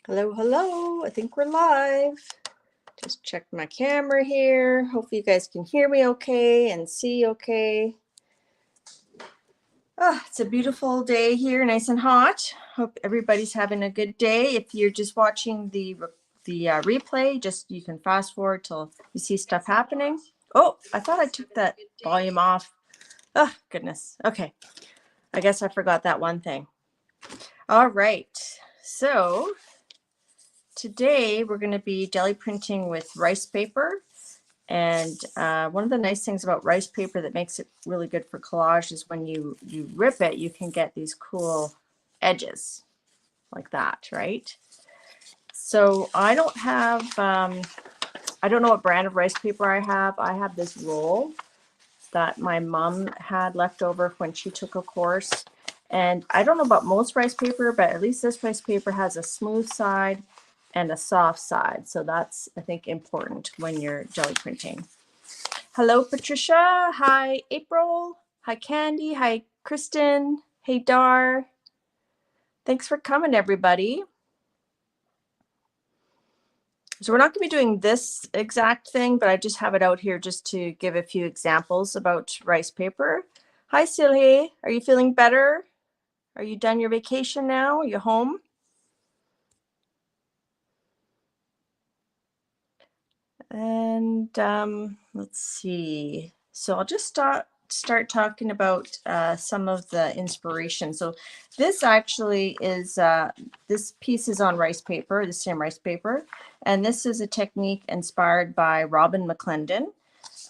Hello, hello. I think we're live. Just check my camera here. Hopefully you guys can hear me okay and see okay. Oh, it's a beautiful day here, nice and hot. Hope everybody's having a good day. If you're just watching the replay, just you can fast forward till you see stuff happening. Oh, I thought I took that volume off. Oh, goodness. Okay. I guess I forgot that one thing. All right. So today we're going to be jelly printing with rice paper. And one of the nice things about rice paper that makes it really good for collage is when you rip it, you can get these cool edges like that, right? So I don't have, I don't know what brand of rice paper I have. I have this roll that my mom had left over when she took a course. And I don't know about most rice paper, but at least this rice paper has a smooth side and a soft side. So that's, I think, important when you're jelly printing. Hello, Patricia. Hi, April. Hi, Candy. Hi, Kristen. Hey, Dar. Thanks for coming, everybody. So we're not going to be doing this exact thing, but I just have it out here just to give a few examples about rice paper. Hi, Sylvie. Are you feeling better? Are you done your vacation now? Are you home? And let's see. So I'll just start talking about some of the inspiration. So this actually is, this piece is on rice paper, the same rice paper. And this is a technique inspired by Robin McClendon.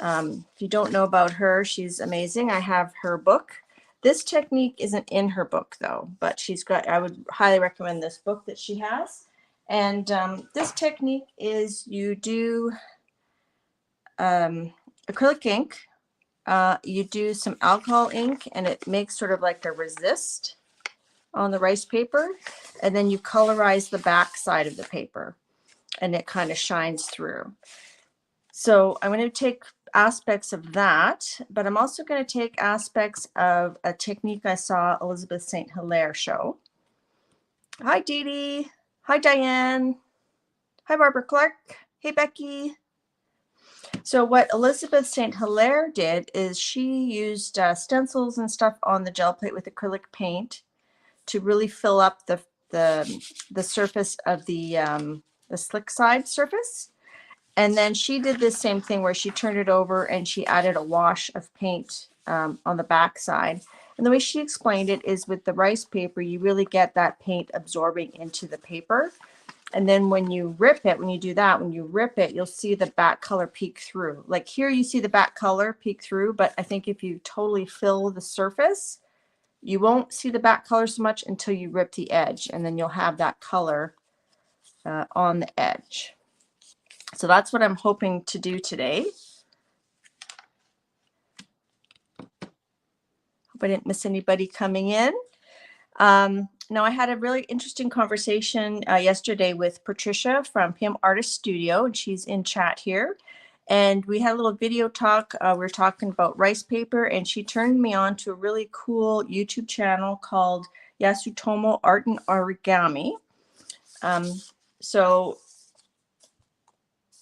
If you don't know about her, she's amazing. I have her book. This technique isn't in her book though, but she's got, I would highly recommend this book that she has. And this technique is you do acrylic ink, you do some alcohol ink, and it makes sort of like a resist on the rice paper, and then you colorize the back side of the paper, and it kind of shines through. So I'm going to take aspects of that, but I'm also going to take aspects of a technique I saw Elizabeth St. Hilaire show. Hi, Dede. Hi, Diane. Hi, Barbara Clark. Hey, Becky. So what Elizabeth St. Hilaire did is she used stencils and stuff on the gel plate with acrylic paint to really fill up the surface of the slick side surface. And then she did this same thing where she turned it over and she added a wash of paint on the back side. And the way she explained it is with the rice paper, you really get that paint absorbing into the paper. And then when you rip it, when you do that, when you rip it, you'll see the back color peek through. Like here, you see the back color peek through, but I think if you totally fill the surface, you won't see the back color so much until you rip the edge, and then you'll have that color on the edge. So that's what I'm hoping to do today. Hope I didn't miss anybody coming in. Now, I had a really interesting conversation yesterday with Patricia from PM Artist Studio, and she's in chat here. And we had a little video talk. We were talking about rice paper, and she turned me on to a really cool YouTube channel called Yasutomo Art and Origami. So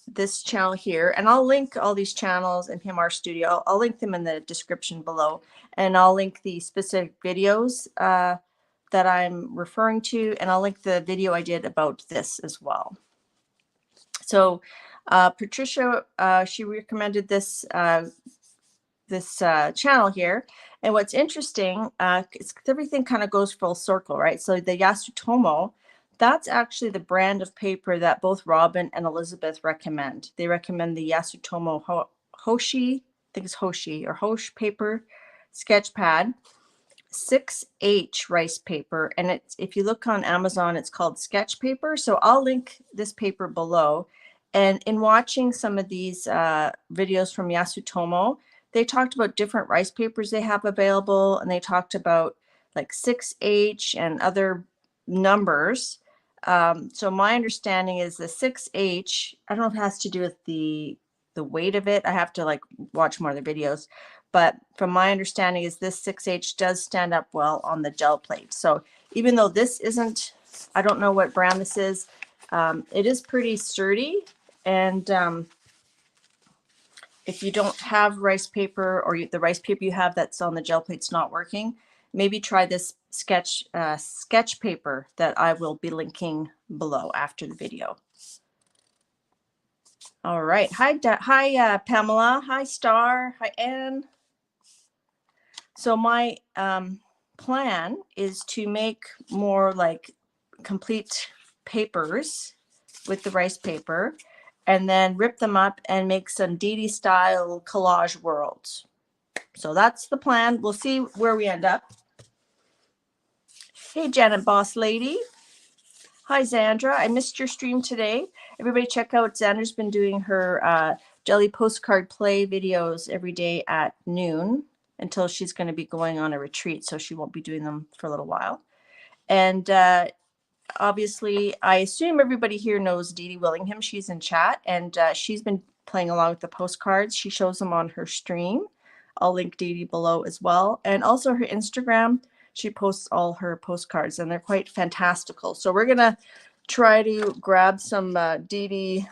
this channel here, and I'll link all these channels in PM Art Studio. I'll link them in the description below, and I'll link the specific videos that I'm referring to, and I'll link the video I did about this as well. So Patricia, she recommended this channel here, and what's interesting is everything kind of goes full circle, right? So the Yasutomo, that's actually the brand of paper that both Robin and Elizabeth recommend. They recommend the Yasutomo Hoshi, I think it's Hoshi or Hosh paper sketch pad, 6H rice paper, and it's, if you look on Amazon, it's called sketch paper. So I'll link this paper below. And in watching some of these videos from Yasutomo, they talked about different rice papers they have available, and they talked about like 6H and other numbers. So my understanding is the 6H, I don't know if it has to do with the weight of it. I have to like watch more of the videos. But from my understanding is this 6H does stand up well on the gel plate. So even though this isn't, I don't know what brand this is, It is pretty sturdy, and if you don't have rice paper, or the rice paper you have that's on the gel plate's not working, maybe try this sketch paper that I will be linking below after the video. All right. Hi, Pamela. Hi, Star. Hi, Anne. So my plan is to make more like complete papers with the rice paper, and then rip them up and make some Dede style collage worlds. So that's the plan. We'll see where we end up. Hey, Janet Boss Lady. Hi, Xandra. I missed your stream today. Everybody check out, Xandra's been doing her jelly postcard play videos every day at noon until she's going to be going on a retreat, so she won't be doing them for a little while. And obviously, I assume everybody here knows Dede Willingham. She's in chat, and she's been playing along with the postcards. She shows them on her stream. I'll link Dede below as well. And also her Instagram, she posts all her postcards, and they're quite fantastical. So we're going to try to grab some Dede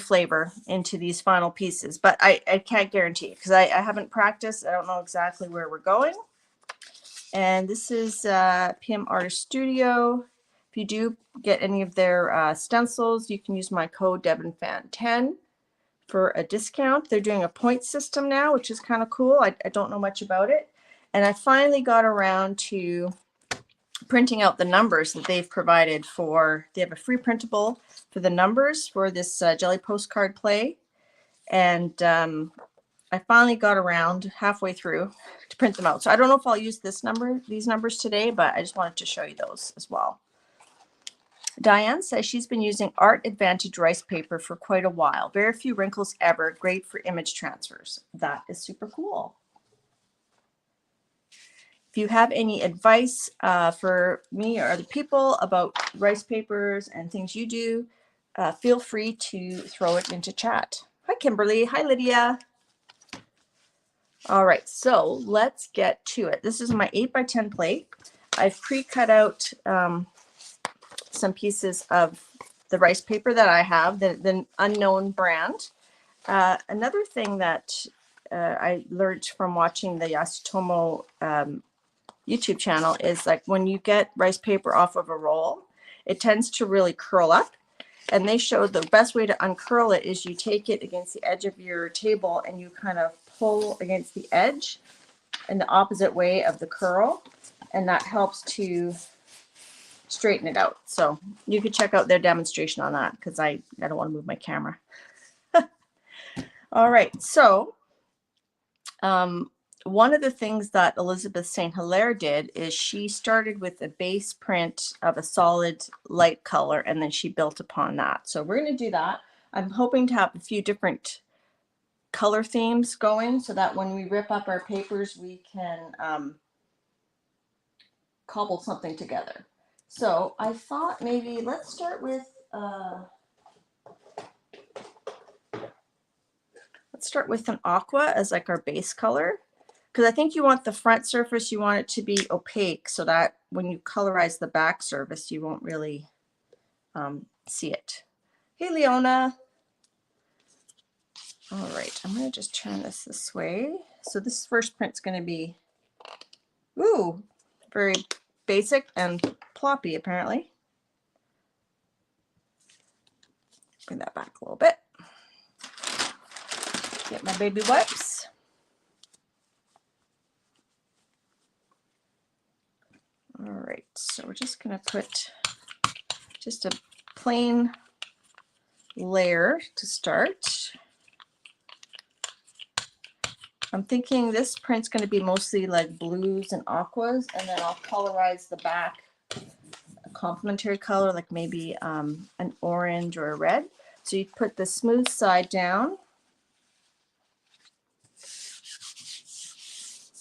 flavor into these final pieces. But I can't guarantee it because I haven't practiced. I don't know exactly where we're going. And this is PM Artist Studio. If you do get any of their stencils, you can use my code DebonFan10 for a discount. They're doing a point system now, which is kind of cool. I don't know much about it. And I finally got around to printing out the numbers that they've provided for, they have a free printable for the numbers for this jelly postcard play. And I finally got around halfway through to print them out. So I don't know if I'll use these numbers today, but I just wanted to show you those as well. Diane says she's been using Art Advantage rice paper for quite a while. Very few wrinkles ever. Great for image transfers. That is super cool. If you have any advice for me or other people about rice papers and things you do, feel free to throw it into chat. Hi, Kimberly. Hi, Lydia. All right, so let's get to it. This is my 8x10 plate. I've pre-cut out some pieces of the rice paper that I have, the unknown brand. Another thing that I learned from watching the Yasutomo YouTube channel is like when you get rice paper off of a roll, it tends to really curl up. And they showed the best way to uncurl it is you take it against the edge of your table and you kind of pull against the edge in the opposite way of the curl. And that helps to straighten it out. So you could check out their demonstration on that because I don't want to move my camera. All right. So one of the things that Elizabeth St. Hilaire did is she started with a base print of a solid light color, and then she built upon that. So we're going to do that. I'm hoping to have a few different color themes going so that when we rip up our papers, we can cobble something together. So I thought maybe let's start with an aqua as like our base color. Because I think you want the front surface, you want it to be opaque so that when you colorize the back surface, you won't really see it. Hey, Leona. All right, I'm going to just turn this way. So this first print's going to be, ooh, very basic and ploppy, apparently. Bring that back a little bit. Get my baby wipes. All right, so we're just going to put just a plain layer to start. I'm thinking this print's going to be mostly like blues and aquas, and then I'll colorize the back a complementary color, like maybe an orange or a red. So you put the smooth side down,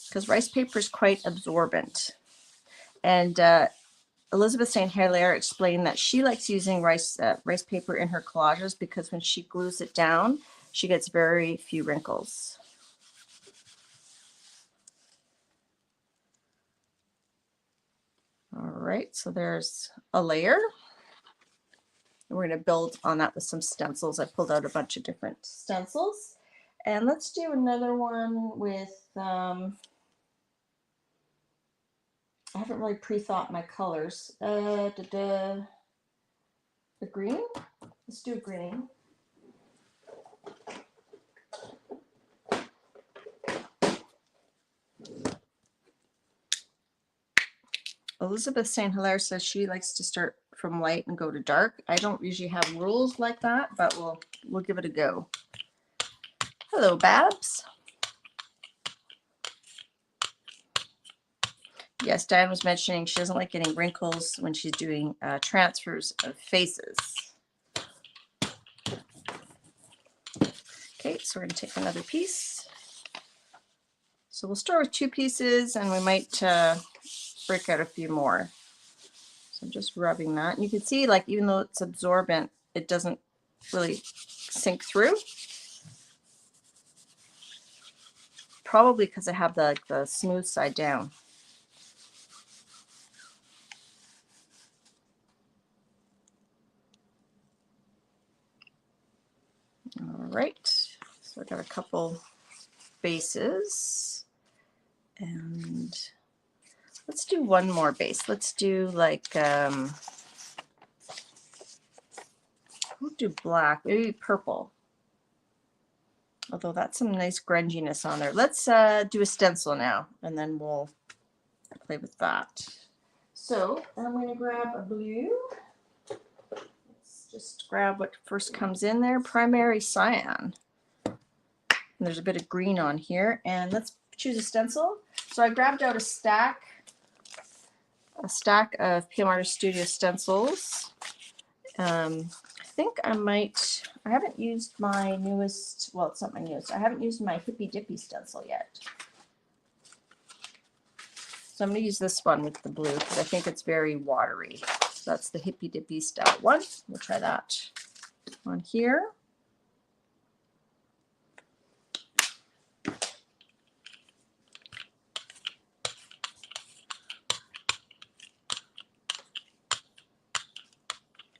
because rice paper is quite absorbent. And Elizabeth St. Hilaire explained that she likes using rice paper in her collages because when she glues it down, she gets very few wrinkles. All right, so there's a layer. we're going to build on that with some stencils. I pulled out a bunch of different stencils. And let's do another one with, I haven't really pre-thought my colors. The green? Let's do green. Elizabeth St. Hilaire says she likes to start from light and go to dark. I don't usually have rules like that, but we'll give it a go. Hello, Babs. Yes, Diane was mentioning she doesn't like getting wrinkles when she's doing transfers of faces. Okay, so we're going to take another piece. So we'll start with 2 pieces, and we might break out a few more. So I'm just rubbing that. And you can see, like, even though it's absorbent, it doesn't really sink through. Probably because I have the smooth side down. All right, so I got a couple bases, and let's do one more base. Let's do like, we'll do black, maybe purple. Although that's some nice grunginess on there. Let's do a stencil now, and then we'll play with that. So I'm going to grab a blue. Let's just grab what first comes in there, primary cyan. And there's a bit of green on here, and let's choose a stencil. So I grabbed out a stack of PM Artist Studio stencils. I think I haven't used my newest, well, it's not my newest, I haven't used my Hippy Dippy stencil yet. So I'm going to use this one with the blue because I think it's very watery. So that's the Hippy Dippy style one. We'll try that on here.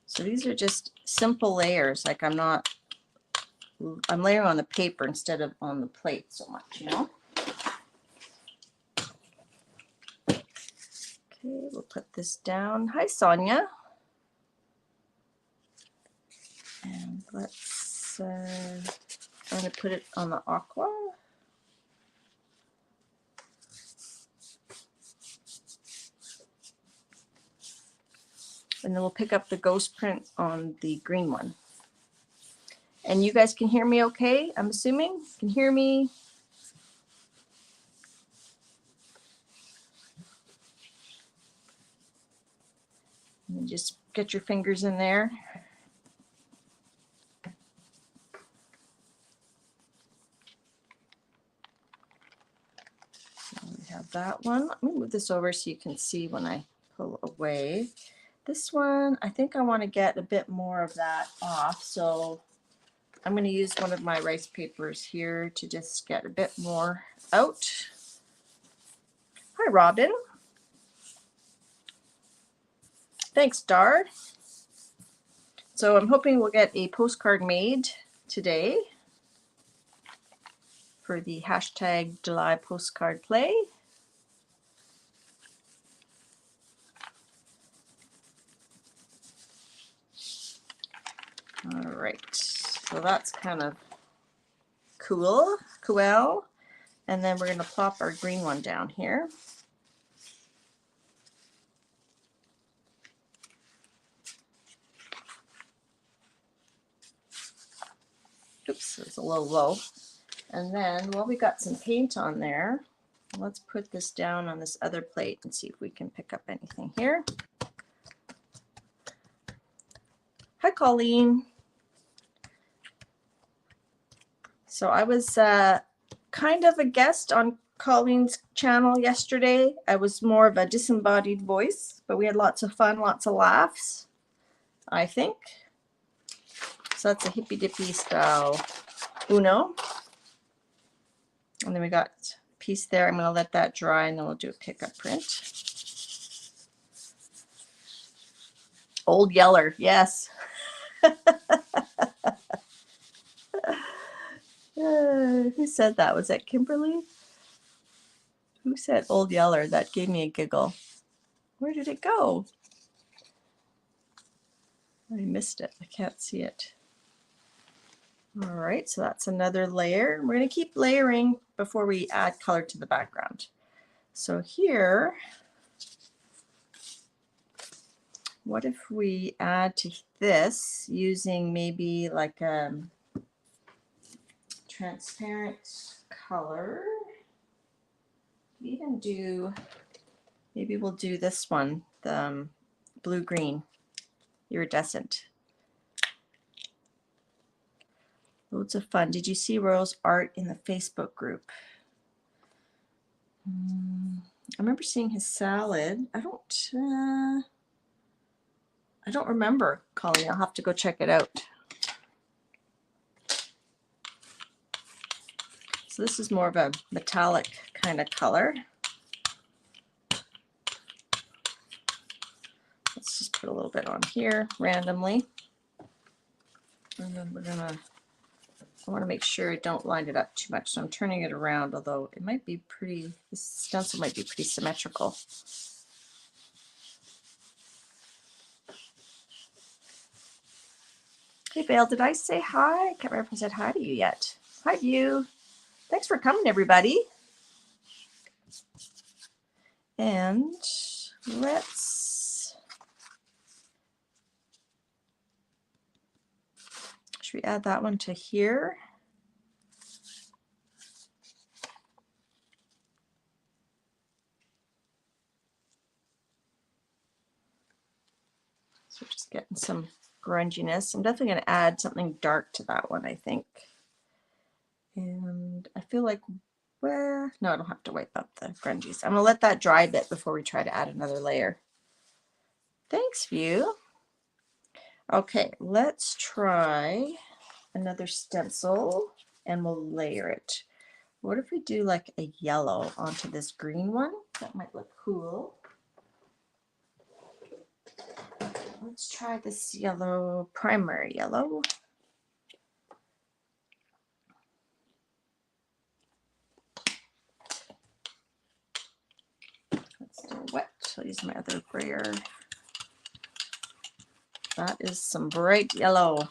So these are just simple layers. Like I'm layering on the paper instead of on the plate so much, you know? Okay, we'll put this down. Hi, Sonia. And let's, I'm going to put it on the aqua. And then we'll pick up the ghost print on the green one. And you guys can hear me okay? I'm assuming you can hear me. And just get your fingers in there. So we have that one. Let me move this over so you can see when I pull away. This one, I think I want to get a bit more of that off. So I'm going to use one of my rice papers here to just get a bit more out. Hi, Robin. Thanks, Dard. So I'm hoping we'll get a postcard made today for the hashtag July postcard play. All right, so that's kind of cool. And then we're going to plop our green one down here. Oops, it's a little low. And then, well, we got some paint on there. Let's put this down on this other plate and see if we can pick up anything here. Hi, Colleen. So I was kind of a guest on Colleen's channel yesterday. I was more of a disembodied voice, but we had lots of fun, lots of laughs, I think. So that's a Hippy Dippy style Uno. And then we got a piece there. I'm going to let that dry, and then we'll do a pickup print. Old Yeller, yes. Who said that? Was that Kimberly? Who said Old Yeller? That gave me a giggle. Where did it go? I missed it. I can't see it. All right, so that's another layer. We're going to keep layering before we add color to the background. So here, what if we add to this using maybe like a transparent color? Even do, maybe we'll do this one, the blue-green, iridescent. Loads of fun. Did you see Royal's art in the Facebook group? I remember seeing his salad. I don't remember, Colleen. I'll have to go check it out. So this is more of a metallic kind of color. Let's just put a little bit on here randomly. And then we're gonna, I want to make sure I don't line it up too much. So I'm turning it around, although it might be pretty, this stencil might be pretty symmetrical. Hey, Bale, did I say hi? I can't remember if I said hi to you yet. Hi, View. Thanks for coming, everybody. And let's, should we add that one to here? So just getting some grunginess. I'm definitely going to add something dark to that one, I think. And I feel like, well, no, I don't have to wipe up the grungies. I'm going to let that dry a bit before we try to add another layer. Thanks, View. Okay, let's try another stencil and we'll layer it. What if we do like a yellow onto this green one? That might look cool. Let's try this yellow, primary yellow. That's still wet. I'll use my other brayer. That is some bright yellow.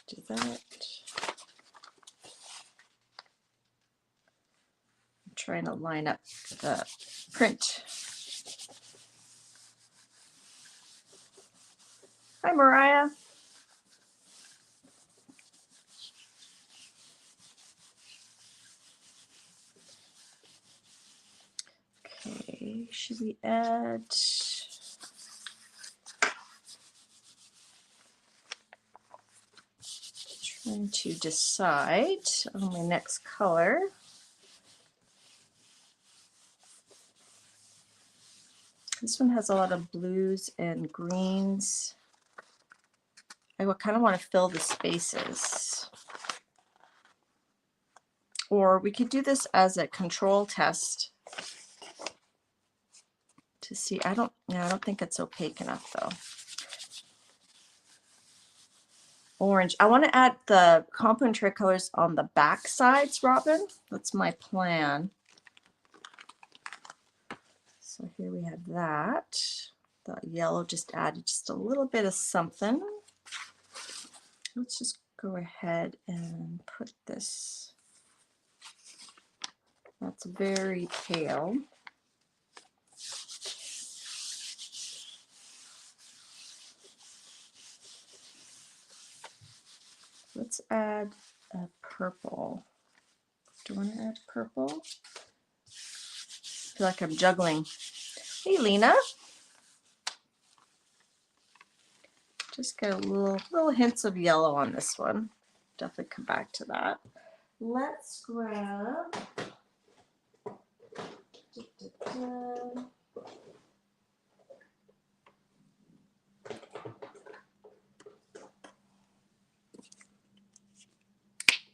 Do that. I'm trying to line up the print. Hi, Mariah. Okay, should we add? Trying to decide on my next color. This one has a lot of blues and greens. I kind of want to fill the spaces. Or we could do this as a control test to see. I don't think it's opaque enough though. Orange. I want to add the complementary colors on the back sides, Robin. That's my plan. So here we have that. The yellow just added just a little bit of something. Let's just go ahead and put this. That's very pale. Let's add a purple. Do I want to add purple? I feel like I'm juggling. Hey, Lena. Just get a little hints of yellow on this one. Definitely come back to that. Let's grab.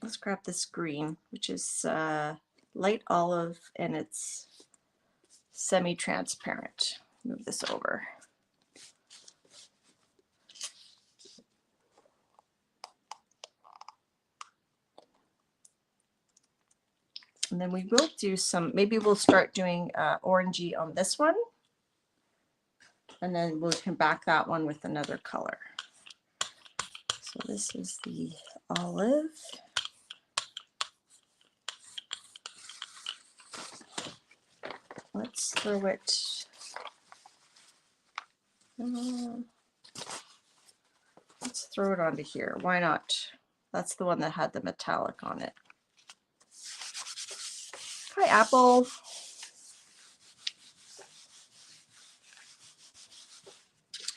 Let's grab this green, which is light olive, and it's semi-transparent. Move this over. And then we will do some, maybe we'll start doing orangey on this one. And then we'll come back that one with another color. So this is the olive. Let's throw it. Let's throw it onto here. Why not? That's the one that had the metallic on it. Hi, Apple.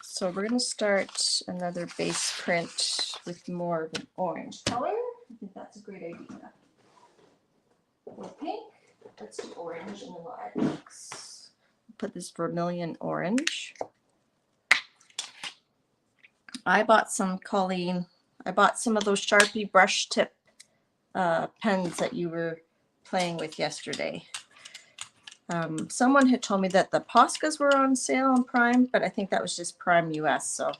So we're going to start another base print with more of an orange color. I think that's a great idea. Or pink. Let's do orange, and then we'll add pinks. Put this vermilion orange. I bought some, Colleen. I bought some of those Sharpie brush tip pens that you were playing with yesterday. Someone had told me that the Poscas were on sale on Prime, but I think that was just Prime US. So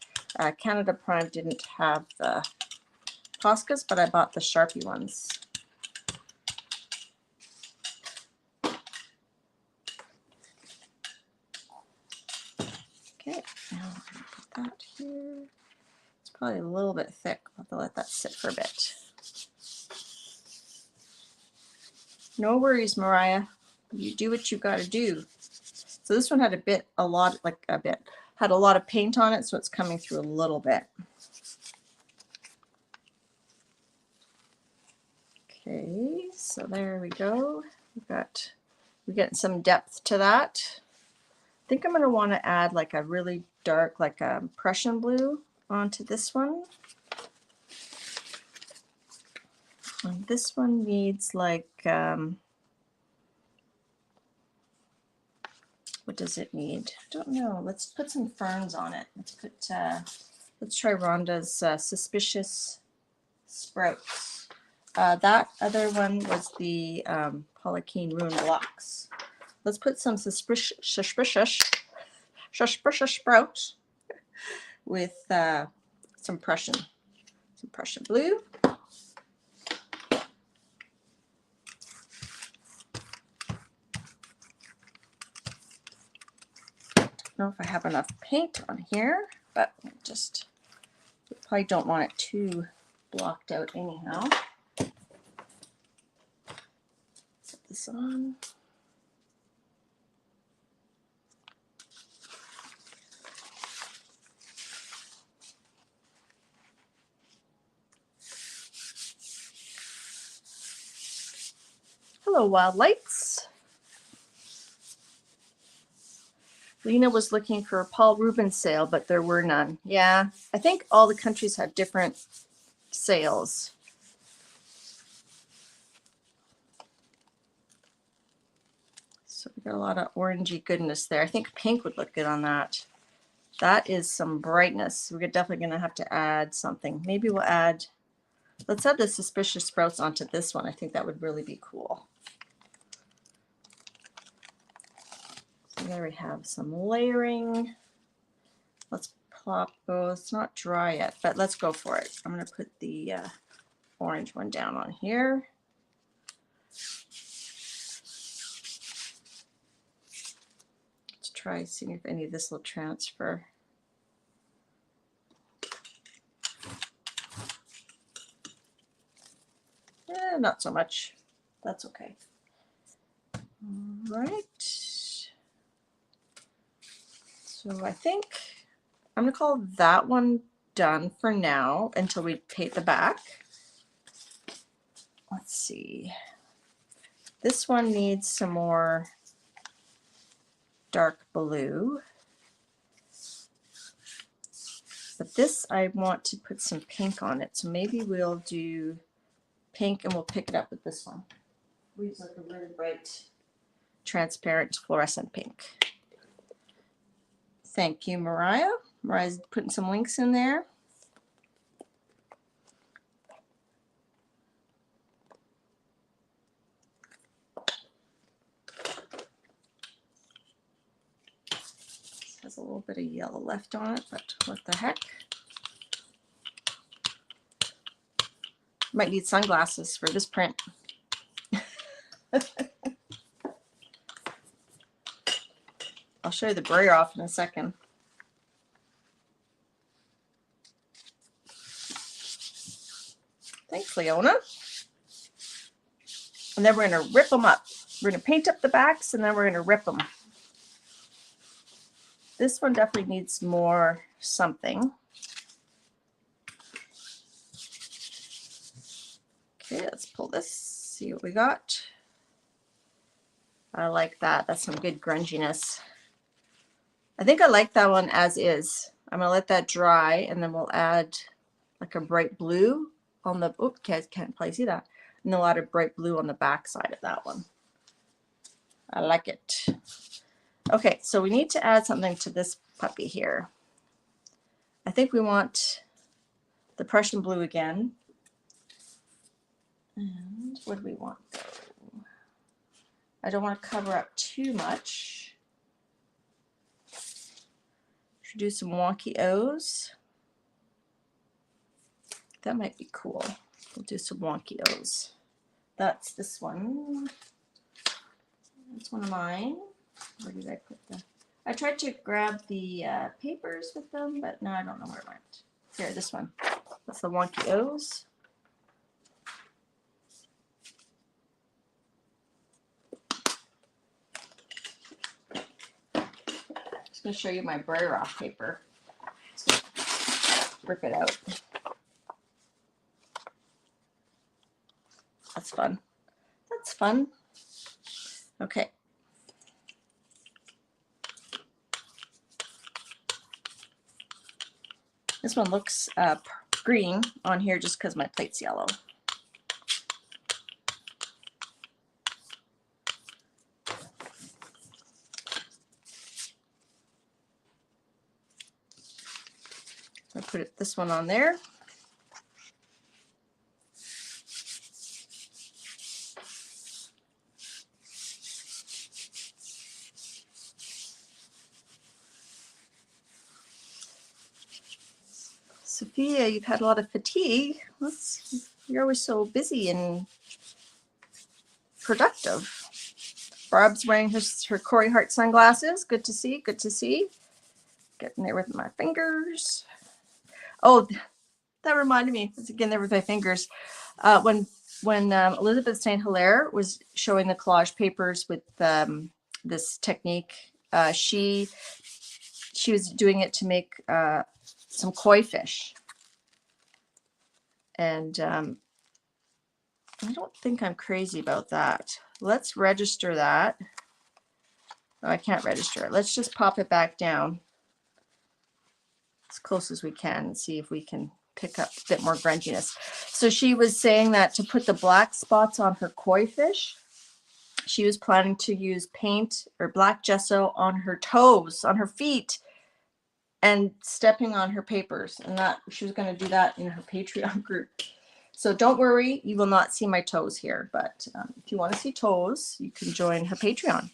Canada Prime didn't have the Poscas, but I bought the Sharpie ones. Okay, now I'm going to put that here. It's probably a little bit thick. I'll have to let that sit for a bit. No worries, Mariah. You do what you got to do. So this one had had a lot of paint on it, so it's coming through a little bit. Okay, so there we go. We're getting some depth to that. I think I'm going to want to add like a really dark, like a Prussian blue onto this one. And this one needs like, what does it need? I don't know. Let's put some ferns on it. Let's try Rhonda's Suspicious Sprouts. That other one was the Polykine Rune Blocks. Let's put some suspicious sprouts with some Prussian blue. I don't know if I have enough paint on here, but just probably don't want it too blocked out anyhow. Put this on. Hello, Wild Lights. Lena was looking for a Paul Rubens sale, but there were none. Yeah, I think all the countries have different sales. So we got a lot of orangey goodness there. I think pink would look good on that. That is some brightness. We're definitely going to have to add something. Maybe we'll add, let's add the Suspicious Sprouts onto this one. I think that would really be cool. So there we have some layering. Let's plop, oh, it's not dry yet, but let's go for it. I'm going to put the orange one down on here. Let's try seeing if any of this will transfer. Not so much. That's okay. All right. So I think I'm going to call that one done for now until we paint the back. Let's see. This one needs some more dark blue. But this, I want to put some pink on it. So maybe we'll do pink and we'll pick it up with this one. We use like a really bright, transparent fluorescent pink. Thank you, Mariah. Mariah's putting some links in there. has a little bit of yellow left on it, but what the heck. Might need sunglasses for this print. I'll show you the brayer off in a second. Thanks, Leona. And then we're going to rip them up. We're going to paint up the backs and then we're going to rip them. This one definitely needs more something. Okay, let's pull this, see what we got. I like that. That's some good grunginess. I think I like that one as is. I'm going to let that dry and then we'll add like a bright blue on the, oh, can't probably see that. And a lot of bright blue on the back side of that one. I like it. Okay, so we need to add something to this puppy here. I think we want the Prussian blue again. And what do we want though? I don't want to cover up too much. Should do some wonky O's. That might be cool. We'll do some wonky O's. That's this one. That's one of mine. Where did I put the? I tried to grab the papers with them, but no, I don't know where it went. Here, this one. That's the wonky O's. Just going to show you my brayer off paper. Rip it out. That's fun. That's fun. Okay. This one looks green on here just because my plate's yellow. I'll put this one on there. Sophia, you've had a lot of fatigue. You're always so busy and productive. Barb's wearing her Corey Hart sunglasses. Good to see. Good to see. Getting there with my fingers. Oh, that reminded me. It's again there with my fingers. When Elizabeth St. Hilaire was showing the collage papers with this technique, she was doing it to make some koi fish. And I don't think I'm crazy about that. Let's register that. Oh, I can't register it. Let's just pop it back down as close as we can and see if we can pick up a bit more grunginess. So she was saying that to put the black spots on her koi fish, she was planning to use paint or black gesso on her toes, on her feet, and stepping on her papers. And that she was going to do that in her Patreon group. So don't worry, you will not see my toes here. But if you want to see toes, you can join her Patreon.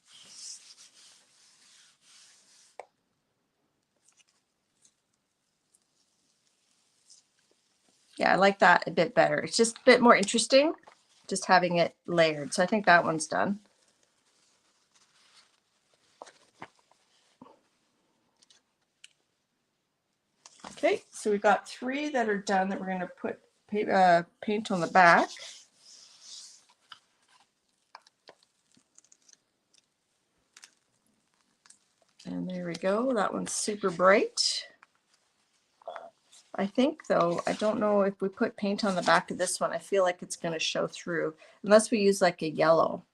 Yeah, I like that a bit better. It's just a bit more interesting, just having it layered. So I think that one's done. Okay, so we've got 3 that are done that we're going to put paint on the back. And there we go. That one's super bright. I think, though, I don't know if we put paint on the back of this one, I feel like it's going to show through, unless we use like a yellow.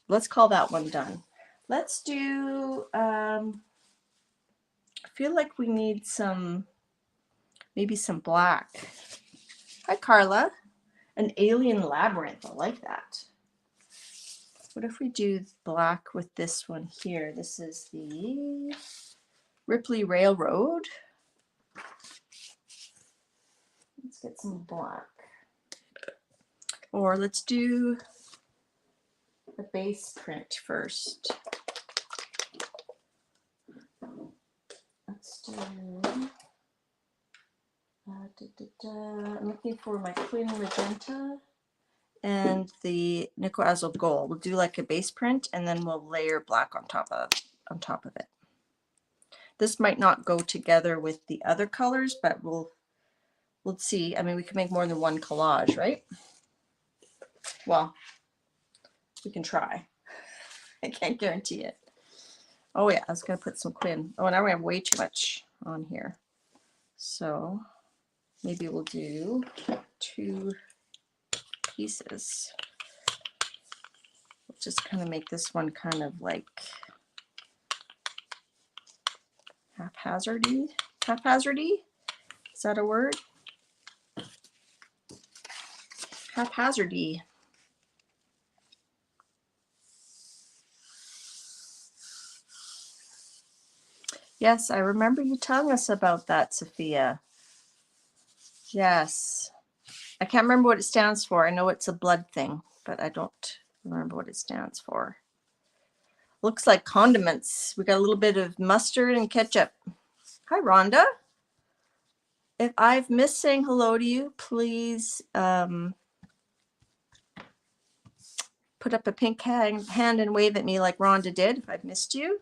Let's call that one done. Let's do, I feel like we need some, maybe some black. Hi, Carla. An alien labyrinth. I like that. What if we do black with this one here? This is the Ripley Railroad. Let's get some black. Or let's do the base print first. do, I'm looking for my Queen Magenta and the Nickel Azul Gold. We'll do like a base print and then we'll layer black on top of it. This might not go together with the other colors, but we'll see. I mean, we can make more than one collage, right? Well, we can try. I can't guarantee it. Oh yeah, I was gonna put some Quinn. Oh, now we have way too much on here. So maybe we'll do 2 pieces. We'll just kind of make this one kind of like haphazardy. Is that a word? Haphazardy. Yes, I remember you telling us about that, Sophia. Yes. I can't remember what it stands for. I know it's a blood thing, but I don't remember what it stands for. Looks like condiments. We got a little bit of mustard and ketchup. Hi, Rhonda. If I've missed saying hello to you, please put up a pink hand and wave at me like Rhonda did if I've missed you.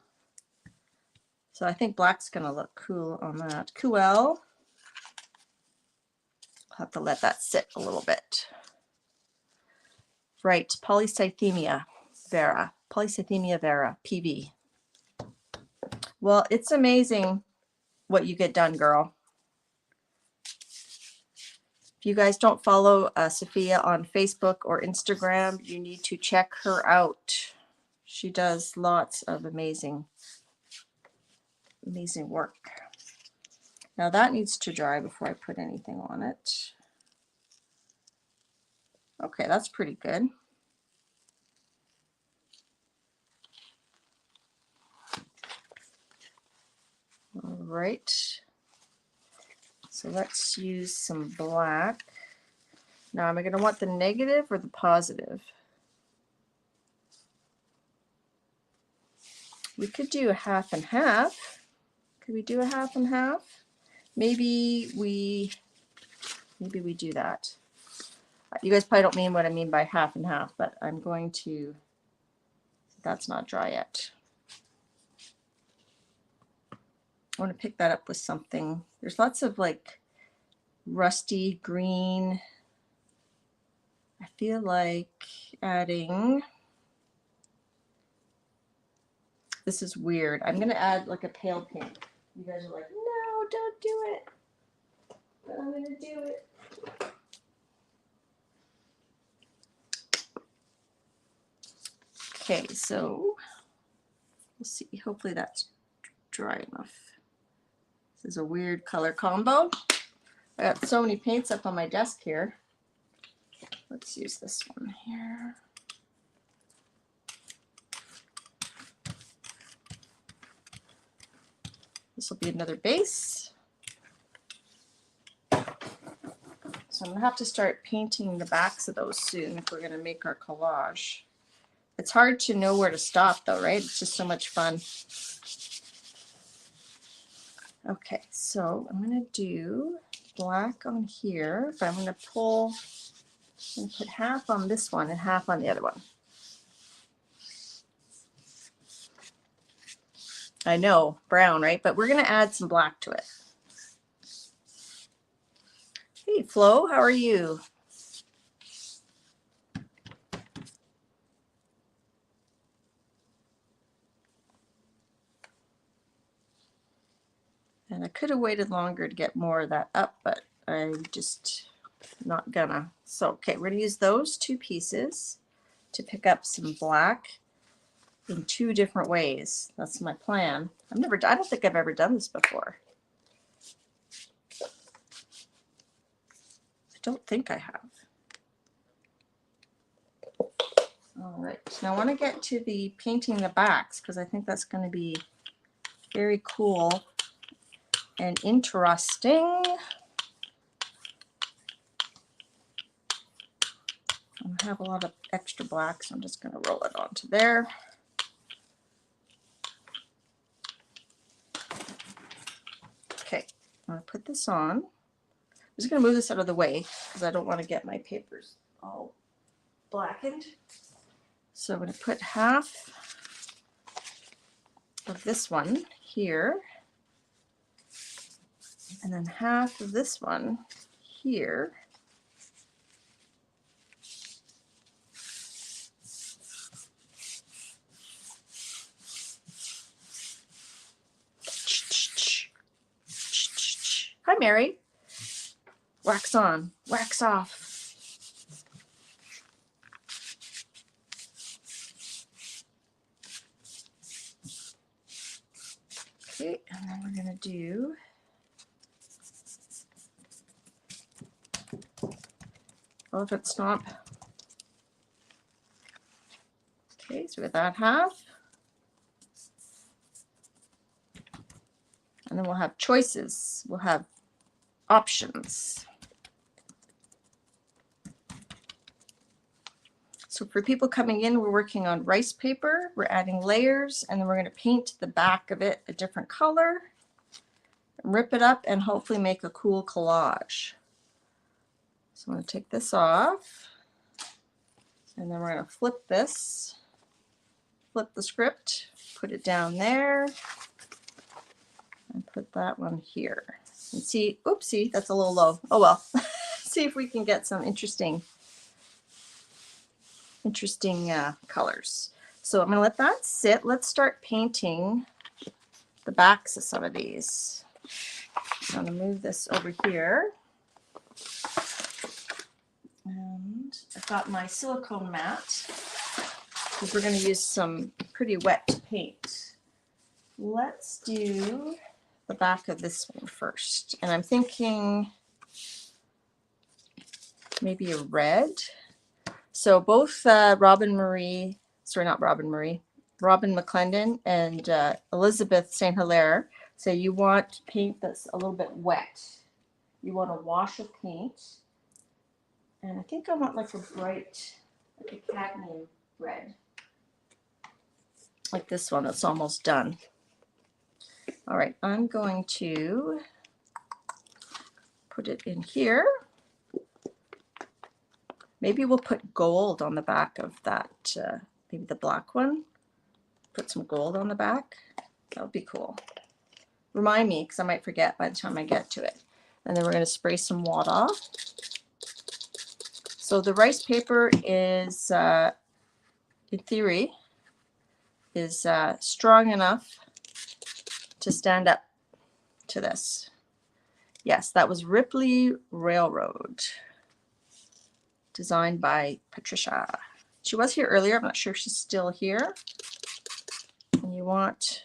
So I think black's going to look cool on that. Cool. I'll have to let that sit a little bit. Right, polycythemia vera, PV. Well, it's amazing what you get done, girl. If you guys don't follow Sophia on Facebook or Instagram, you need to check her out. She does lots of amazing work. Now that needs to dry before I put anything on it. Okay, that's pretty good. All right. So let's use some black. Now, am I going to want the negative or the positive? We could do a half and half. Could we do a half and half? Maybe we do that. You guys probably don't mean what I mean by half and half, but I'm going to, that's not dry yet. I want to pick that up with something. There's lots of like rusty green. I feel like adding, this is weird. I'm going to add like a pale pink. You guys are like, no, don't do it. But I'm going to do it. Okay, so we'll see. Hopefully that's dry enough. This is a weird color combo. I got so many paints up on my desk here. Let's use this one here. This will be another base. So I'm going to have to start painting the backs of those soon if we're going to make our collage. It's hard to know where to stop though, right? It's just so much fun. Okay, so I'm going to do black on here, but I'm going to pull and put half on this one and half on the other one. I know, brown, right? But we're going to add some black to it. Hey, Flo, how are you? And I could have waited longer to get more of that up, but I'm just not gonna. So, okay, we're gonna use those 2 pieces to pick up some black in 2 different ways. That's my plan. I don't think I've ever done this before. I don't think I have. All right, now I want to get to the painting the backs because I think that's going to be very cool and interesting. I have a lot of extra black, so I'm just going to roll it onto there. I'm going to put this on. I'm just going to move this out of the way because I don't want to get my papers all blackened. So I'm going to put half of this one here, and then half of this one here. Hi, Mary. Wax on, wax off. Okay, and then we're going to do elephant stomp. Okay, so with that half. And then we'll have choices. We'll have options. So for people coming in, we're working on rice paper. We're adding layers, and then we're going to paint the back of it a different color, rip it up, and hopefully make a cool collage. So I'm going to take this off, and then we're going to flip this, flip the script, put it down there, and put that one here. And see, oopsie, that's a little low. Oh well. See if we can get some interesting colors. So I'm going to let that sit. Let's start painting the backs of some of these. I'm going to move this over here. And I've got my silicone mat because we're going to use some pretty wet paint. Let's do the back of this one first. And I'm thinking maybe a red. So both Robin McClendon and Elizabeth St. Hilaire say you want paint that's a little bit wet. You want a wash of paint. And I think I want like a bright, like a cadmium red. Like this one that's almost done. All right, I'm going to put it in here. Maybe we'll put gold on the back of that, maybe the black one. Put some gold on the back. That would be cool. Remind me, because I might forget by the time I get to it. And then we're going to spray some water. So the rice paper is, in theory, is strong enough to stand up to this. Yes, that was Ripley Railroad, designed by Patricia. She was here earlier. I'm not sure if she's still here. And you want,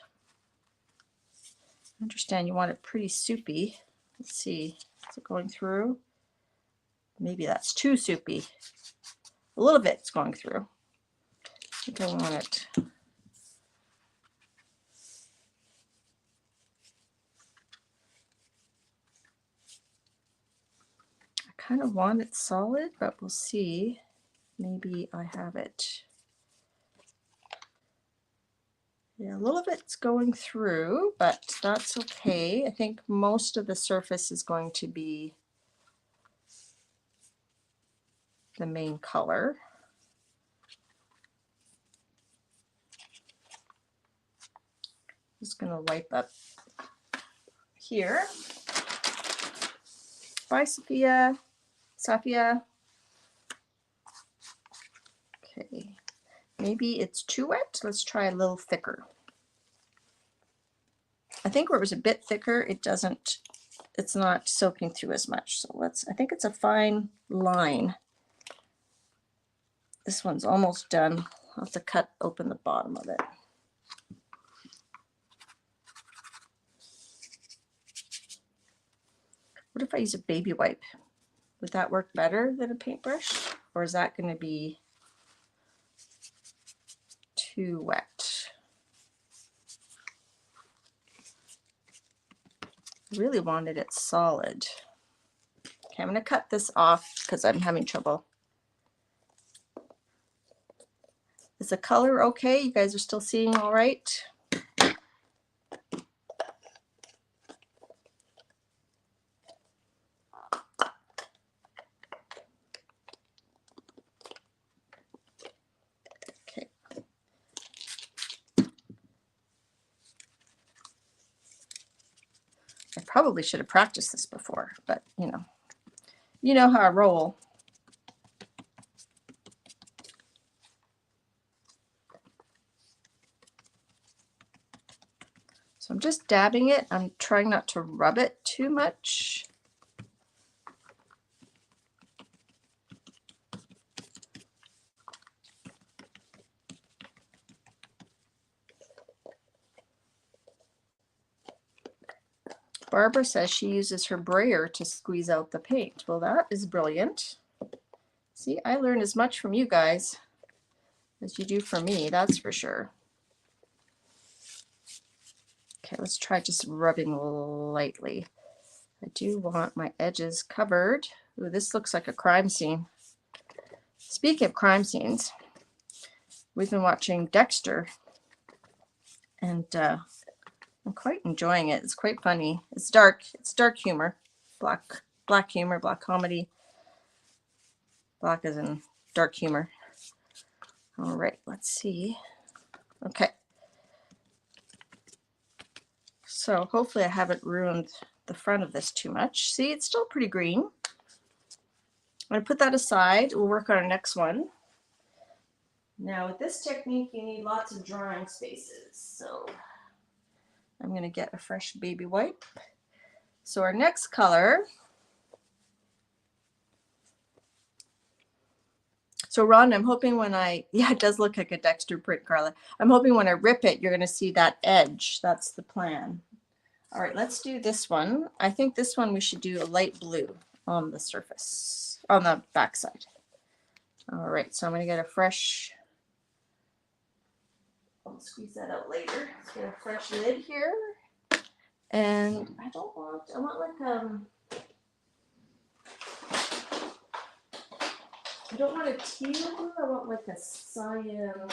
I understand you want it pretty soupy. Let's see, is it going through? Maybe that's too soupy. A little bit's going through. I think I want it. I kind of want it solid, but we'll see. Maybe I have it. Yeah, a little bit's going through, but that's okay. I think most of the surface is going to be the main color. Just going to wipe up here. Bye, Sophia. Safia. Okay. Maybe it's too wet. Let's try a little thicker. I think where it was a bit thicker, it's not soaking through as much. So I think it's a fine line. This one's almost done. I'll have to cut open the bottom of it. What if I use a baby wipe? Would that work better than a paintbrush? Or is that going to be too wet? I really wanted it solid. Okay, I'm going to cut this off because I'm having trouble. Is the color okay? You guys are still seeing all right? I probably should have practiced this before, but you know how I roll. So I'm just dabbing it. I'm trying not to rub it too much. Barbara says she uses her brayer to squeeze out the paint. Well, that is brilliant. See, I learn as much from you guys as you do from me, that's for sure. Okay, let's try just rubbing lightly. I do want my edges covered. Ooh, this looks like a crime scene. Speaking of crime scenes, we've been watching Dexter, and I'm quite enjoying it. It's quite funny. It's dark. It's dark humor, black humor, black comedy. Black as in dark humor. All right, let's see. Okay. So hopefully I haven't ruined the front of this too much. See, it's still pretty green. I'm going to put that aside. We'll work on our next one. Now with this technique, you need lots of drying spaces. So I'm going to get a fresh baby wipe. So our next color. So Ron, I'm hoping when yeah, it does look like a Dexter print, Carla. I'm hoping when I rip it, you're going to see that edge. That's the plan. All right, let's do this one. I think this one we should do a light blue on the surface, on the back side. All right, so I'm going to get a fresh, I'll squeeze that out later. Let's get a fresh lid here. And I want like I don't want a teal blue, I want like a cyan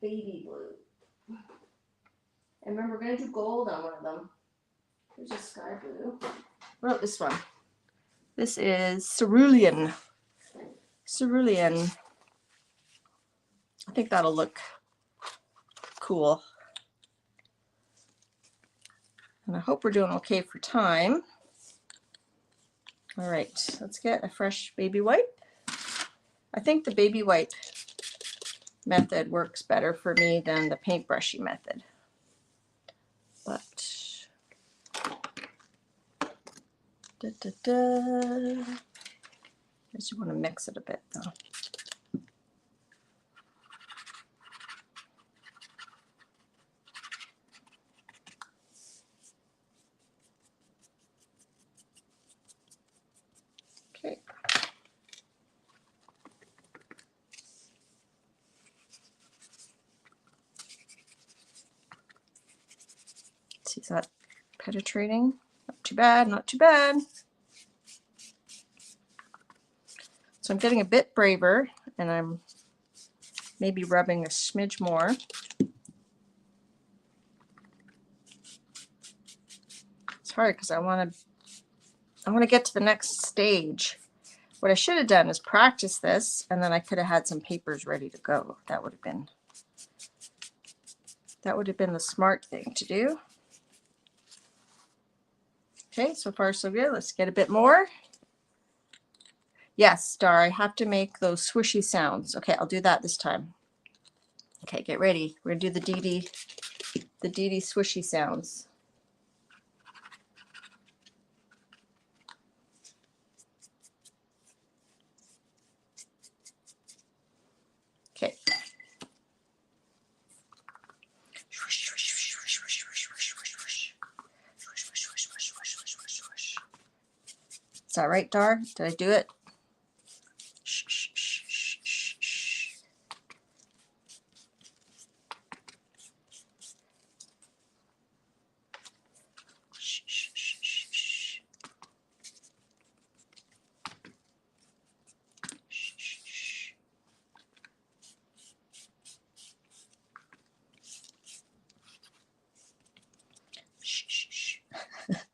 baby blue. And remember, we're going to do gold on one of them. There's a sky blue. What about this one? This is cerulean. Cerulean. I think that'll look cool. And I hope we're doing okay for time. All right, let's get a fresh baby wipe. I think the baby wipe method works better for me than the paintbrushy method. But I just want to mix it a bit though. Okay. See, is that penetrating? Not too bad, not too bad. So I'm getting a bit braver, and I'm maybe rubbing a smidge more. It's hard because I want to get to the next stage. What I should have done is practice this, and then I could have had some papers ready to go. That would have been the smart thing to do. Okay, so far so good. Let's get a bit more. Yes, Star, I have to make those swishy sounds. Okay, I'll do that this time. Okay, get ready. We're gonna do the Dede swishy sounds. Okay. Is that right, Dar? Did I do it?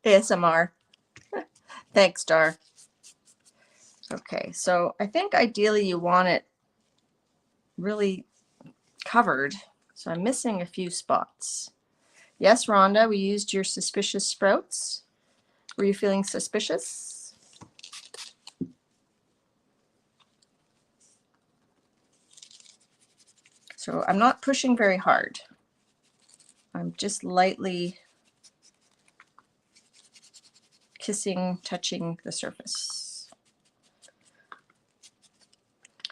ASMR. Thanks, Dar. Okay, so I think ideally you want it really covered. So I'm missing a few spots. Yes, Rhonda, we used your suspicious sprouts. Were you feeling suspicious? So I'm not pushing very hard. I'm just lightly touching the surface.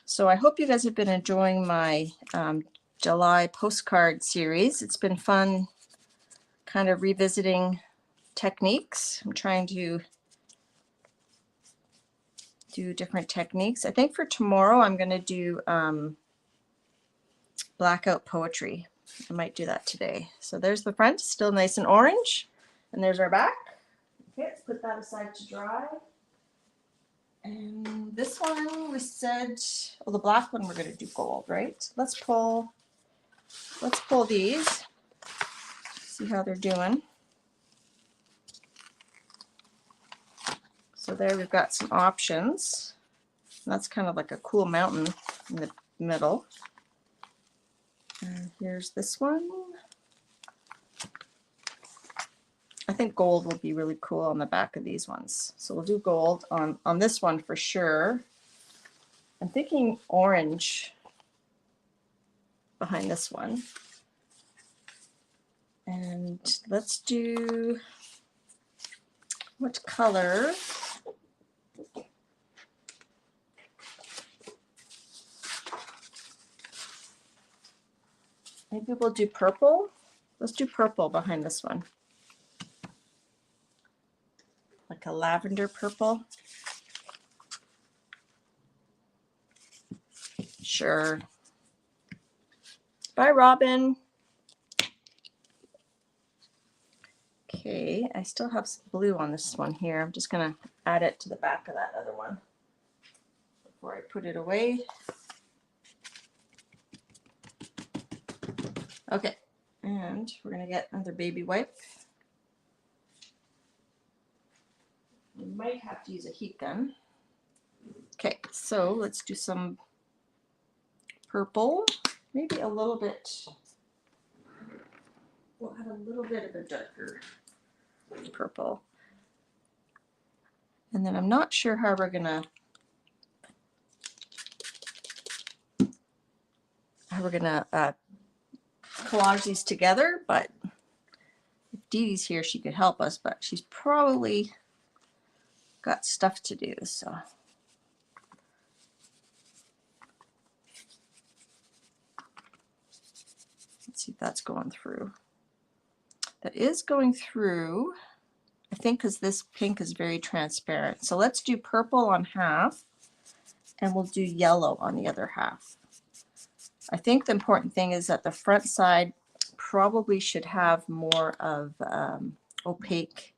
So I hope you guys have been enjoying my July postcard series. It's been fun kind of revisiting techniques. I'm trying to do different techniques. I think for tomorrow I'm going to do blackout poetry. I might do that today. So there's the front, still nice and orange. And there's our back. Okay, let's put that aside to dry. And this one we said, oh, the black one we're going to do gold, right? Let's pull these, see how they're doing. So there we've got some options. That's kind of like a cool mountain in the middle. And here's this one. I think gold will be really cool on the back of these ones. So we'll do gold on this one for sure. I'm thinking orange behind this one. And let's do, what color? Maybe we'll do purple. Let's do purple behind this one. Like a lavender purple. Sure. Bye, Robin. Okay, I still have some blue on this one here. I'm just going to add it to the back of that other one before I put it away. Okay, and we're going to get another baby wipe. We might have to use a heat gun. Okay, so let's do some purple, maybe a little bit. We'll have a little bit of a darker purple. And then I'm not sure how we're gonna collage these together, but if Dede's here, she could help us, but she's probably got stuff to do, so. Let's see if that's going through. That is going through, I think, because this pink is very transparent. So let's do purple on half, and we'll do yellow on the other half. I think the important thing is that the front side probably should have more of opaque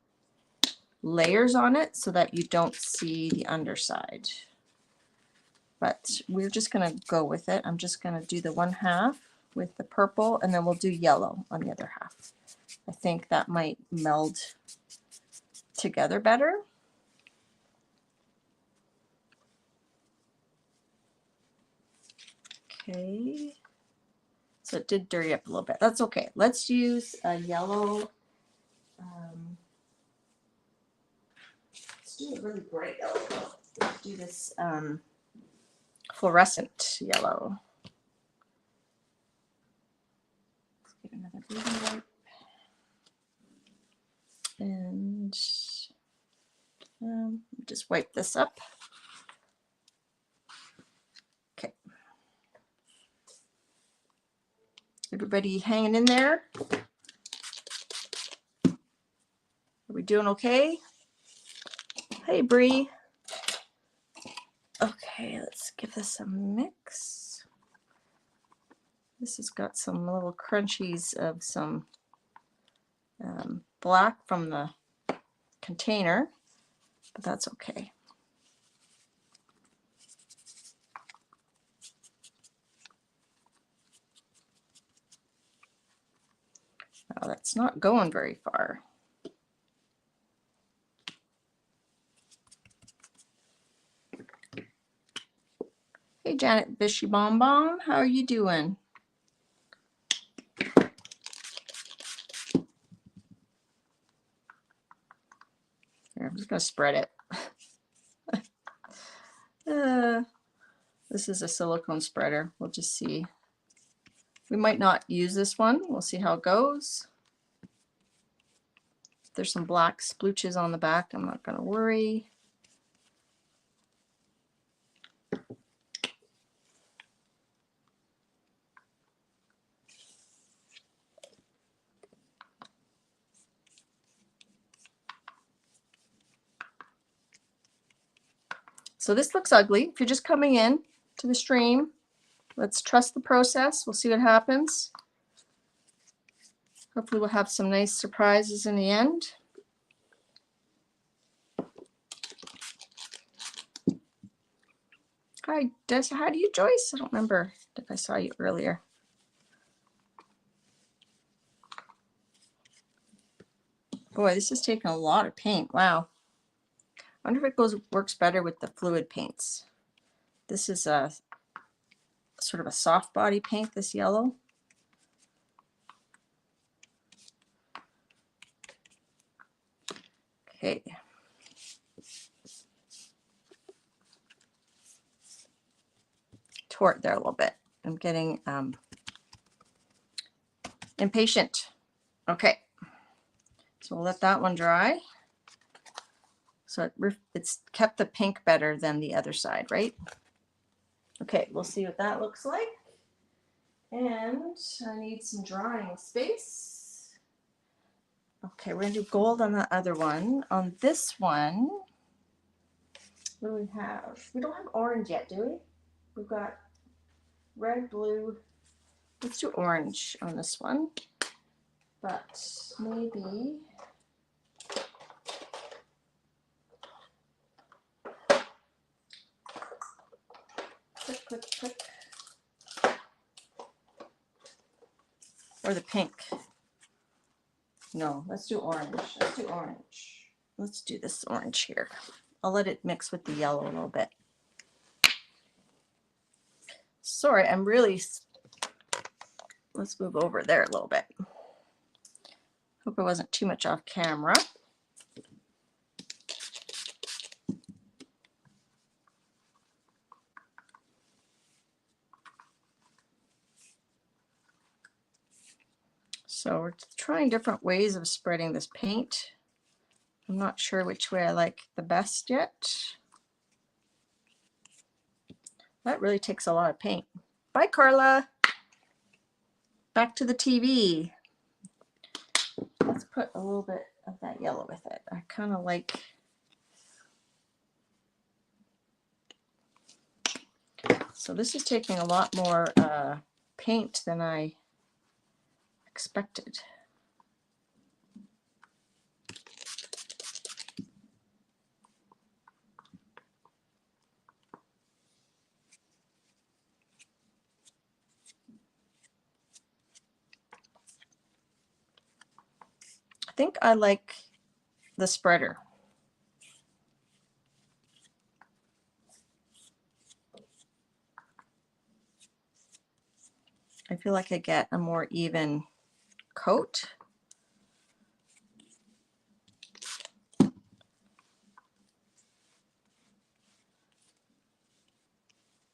layers on it so that you don't see the underside. But we're just going to go with it. I'm just going to do the one half with the purple, and then we'll do yellow on the other half. I think that might meld together better. Okay. So it did dirty up a little bit. That's okay. Let's use a yellow. Let's do a really bright yellow. Let's do this fluorescent yellow. Let's get another baby wipe. And just wipe this up. Okay. Everybody hanging in there? Are we doing okay? Hey, Bree. Okay, let's give this a mix. This has got some little crunchies of some black from the container, but that's okay. Oh, that's not going very far. Hey, Janet Bishy Bomb Bomb, how are you doing? Here, I'm just going to spread it. This is a silicone spreader. We'll just see. We might not use this one. We'll see how it goes. There's some black splooches on the back. I'm not going to worry. So this looks ugly. If you're just coming in to the stream, let's trust the process. We'll see what happens. Hopefully we'll have some nice surprises in the end. Hi, how do you, Joyce? I don't remember if I saw you earlier. Boy, this is taking a lot of paint. Wow. I wonder if it works better with the fluid paints. This is a sort of a soft body paint, this yellow. Okay. Tore it there a little bit. I'm getting impatient. Okay. So we'll let that one dry. So it's kept the pink better than the other side, right? Okay, we'll see what that looks like. And I need some drying space. Okay, we're gonna do gold on the other one. On this one, what do we have? We don't have orange yet, do we? We've got red, blue. Let's do orange on this one. But maybe click. Or the pink. No, let's do orange. Let's do orange. Let's do this orange here. I'll let it mix with the yellow a little bit. Sorry, I'm really... Let's move over there a little bit. Hope I wasn't too much off camera. So we're trying different ways of spreading this paint. I'm not sure which way I like the best yet. That really takes a lot of paint. Bye, Carla. Back to the TV. Let's put a little bit of that yellow with it. I kind of like... So this is taking a lot more paint than I expected. I think I like the spreader. I feel like I get a more even coat.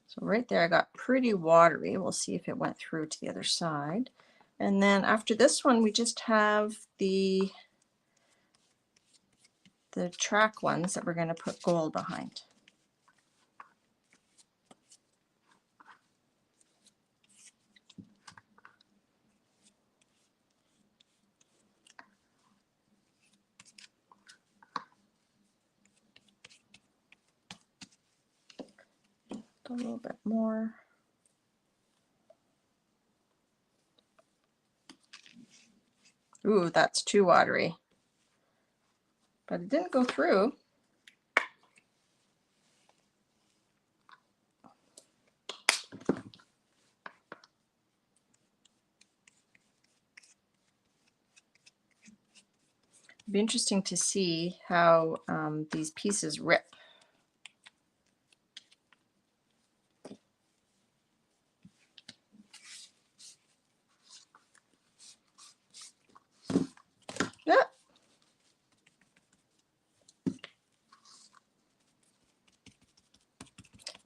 So right there I got pretty watery. We'll see if it went through to the other side. And then after this one we just have the track ones that we're going to put gold behind. A little bit more. Ooh, that's too watery. But it didn't go through. It'd be interesting to see how these pieces rip. Yeah.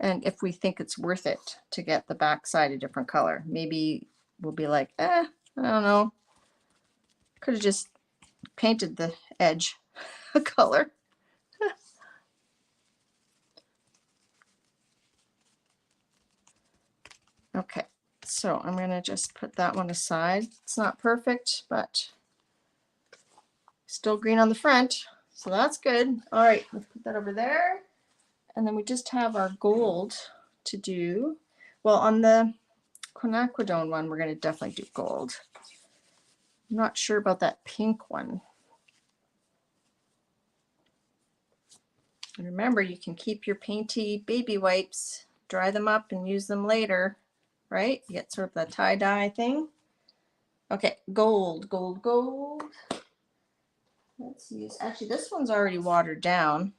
And if we think it's worth it to get the back side a different color, maybe we'll be like, I don't know, could have just painted the edge a color. Okay, so I'm going to just put that one aside. It's not perfect, but still green on the front, so that's good. All right, let's put that over there. And then we just have our gold to do. Well, on the quinacridone one, we're going to definitely do gold. I'm not sure about that pink one. And remember, you can keep your painty baby wipes, dry them up and use them later, right? You get sort of the tie-dye thing. Okay, gold, gold, gold. Let's use, actually this one's already watered down.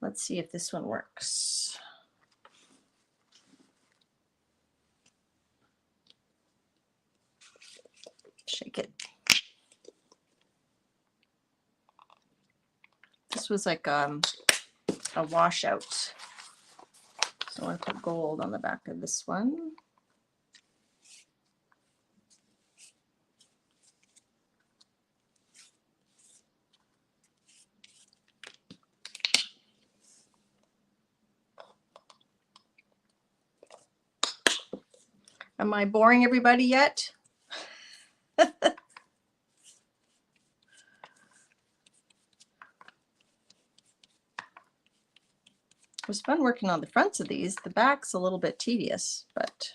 Let's see if this one works. Shake it. This was like a washout. So I want to put gold on the back of this one. Am I boring everybody yet? It was fun working on the fronts of these. The back's a little bit tedious, but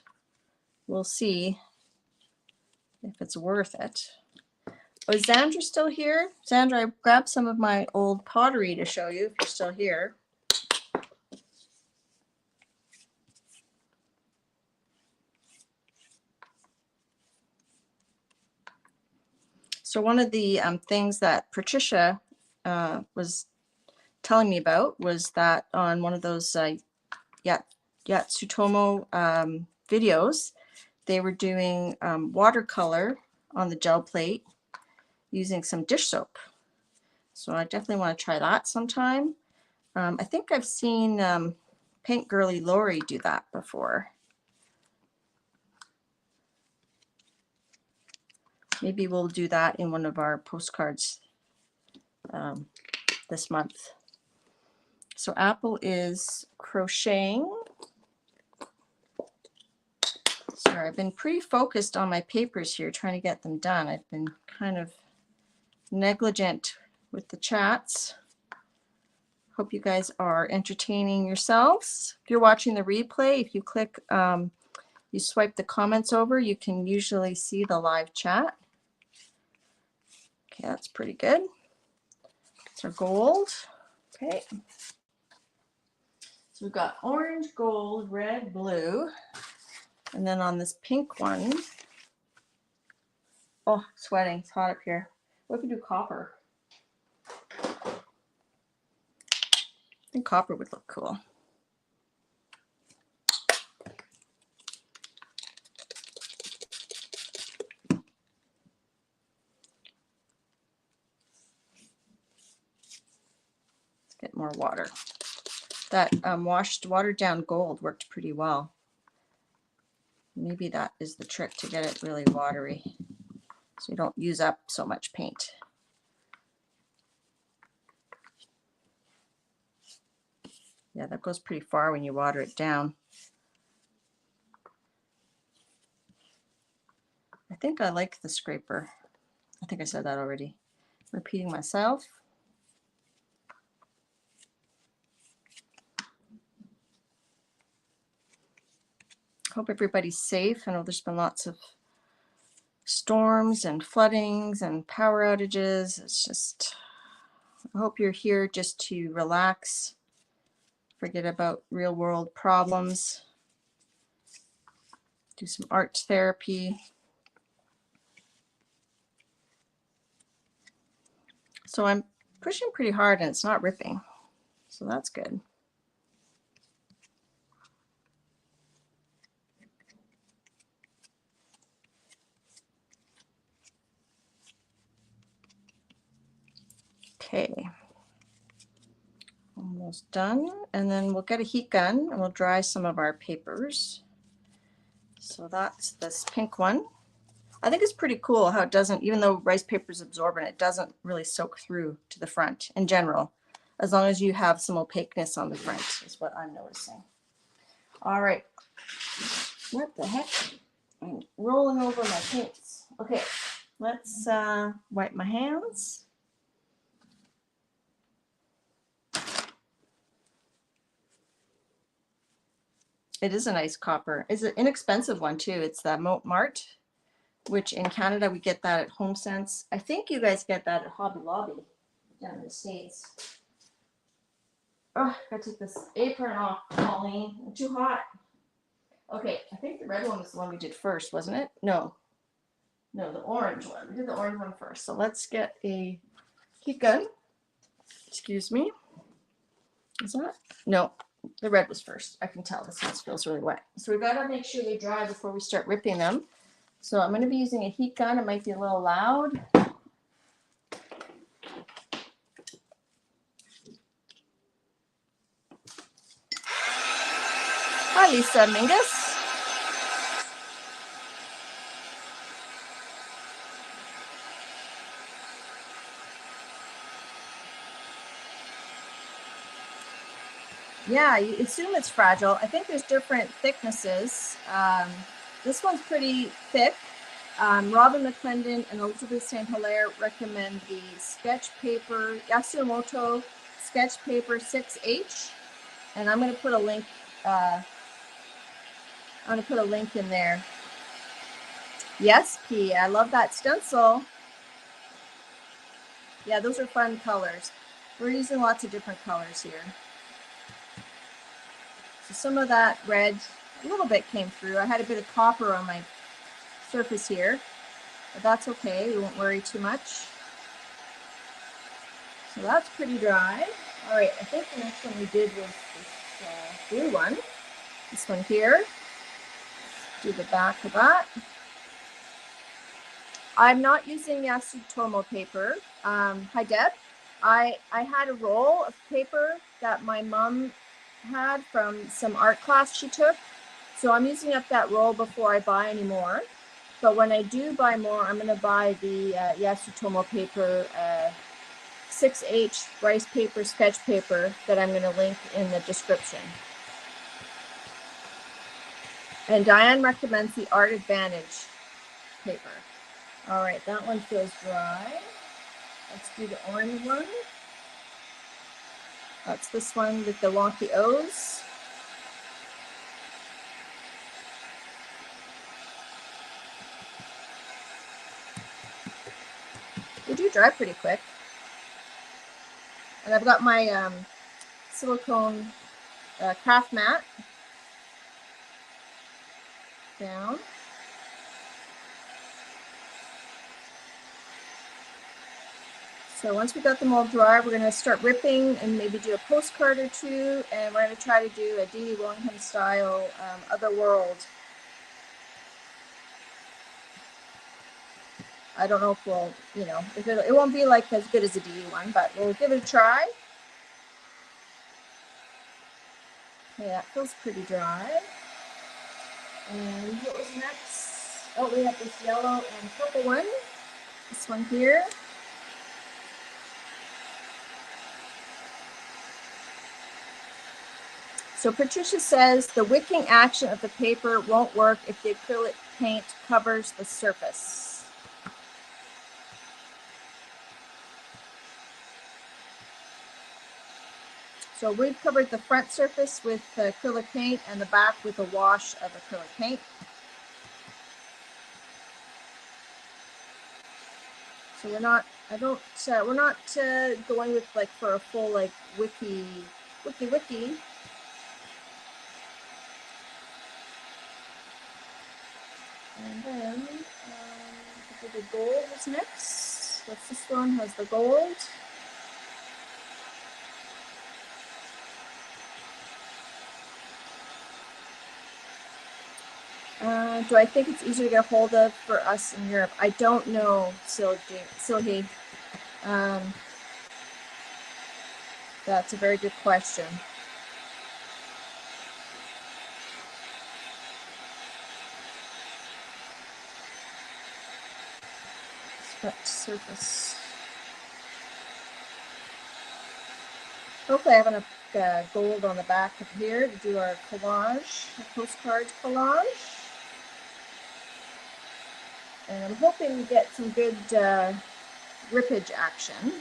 we'll see if it's worth it. Oh, is Xandra still here? Xandra, I grabbed some of my old pottery to show you if you're still here. So one of the things that Patricia was telling me about was that on one of those Yatsutomo videos, they were doing watercolor on the gel plate using some dish soap. So I definitely want to try that sometime. I think I've seen Paint Girly Lori do that before. Maybe we'll do that in one of our postcards this month. So Apple is crocheting. Sorry, I've been pretty focused on my papers here, trying to get them done. I've been kind of negligent with the chats. Hope you guys are entertaining yourselves. If you're watching the replay, if you click, you swipe the comments over, you can usually see the live chat. Okay, that's pretty good. It's our gold. Okay. So we've got orange, gold, red, blue. And then on this pink one, oh, sweating, it's hot up here. What if we do copper? I think copper would look cool. Let's get more water. That watered down gold worked pretty well. Maybe that is the trick to get it really watery, so you don't use up so much paint. Yeah, that goes pretty far when you water it down. I think I like the scraper. I think I said that already. Repeating myself. Hope everybody's safe. I know there's been lots of storms and floodings and power outages. It's just, I hope you're here just to relax, forget about real world problems, do some art therapy. So I'm pushing pretty hard and it's not ripping, so that's good. Okay, one Almost done. And then we'll get a heat gun and we'll dry some of our papers. So that's this pink one. I think it's pretty cool how it doesn't, even though rice paper is absorbent, it doesn't really soak through to the front in general, as long as you have some opaqueness on the front is what I'm noticing. All right. What the heck? I'm rolling over my paints. Okay, let's wipe my hands. It is a nice copper. It's an inexpensive one too. It's the Moat Mart, which in Canada we get that at HomeSense. I think you guys get that at Hobby Lobby down in the States. Oh, gotta take this apron off, Colleen. I'm too hot. Okay, I think the red one was the one we did first, wasn't it? No, the orange one. We did the orange one first. So let's get a heat gun. Excuse me. Is that? No, the red was first. I can tell this one feels really wet. So we gotta make sure they dry before we start ripping them. So I'm gonna be using a heat gun. It might be a little loud. Hi, Lisa Mingus. Yeah, you assume it's fragile. I think there's different thicknesses. This one's pretty thick. Robin McClendon and Elizabeth St. Hilaire recommend the sketch paper, Yasumoto sketch paper 6H. And I'm going to put a link. I'm going to put a link in there. Yes, P. I love that stencil. Yeah, those are fun colors. We're using lots of different colors here. So some of that red, a little bit came through. I had a bit of copper on my surface here, but that's okay. We won't worry too much. So that's pretty dry. All right, I think the next one we did was this blue one. This one here. Do the back of that. I'm not using Yasutomo paper. Hi, Deb. I had a roll of paper that my mom had from some art class she took. So I'm using up that roll before I buy any more. But when I do buy more, I'm going to buy the Yasutomo paper 6H rice paper sketch paper that I'm going to link in the description. And Diane recommends the Art Advantage paper. All right, that one feels dry. Let's do the orange one. That's this one with the wonky O's. They do dry pretty quick. And I've got my silicone craft mat down. So once we got them all dry, we're going to start ripping and maybe do a postcard or two. And we're going to try to do a Dede Willingham style Otherworld. I don't know if we'll, you know, if it won't be like as good as a Dede one, but we'll give it a try. Okay, that feels pretty dry. And what was next? Oh, we have this yellow and purple one. This one here. So Patricia says the wicking action of the paper won't work if the acrylic paint covers the surface. So we've covered the front surface with acrylic paint and the back with a wash of acrylic paint. So we're not, we're not going with like for a full like wiki. And then the gold is next. What's this one? Has the gold. Do I think it's easier to get a hold of for us in Europe? I don't know, Silhi. That's a very good question. Scratch surface. Hopefully I have enough gold on the back of here to do our collage, our postcard collage. And I'm hoping we get some good rippage action.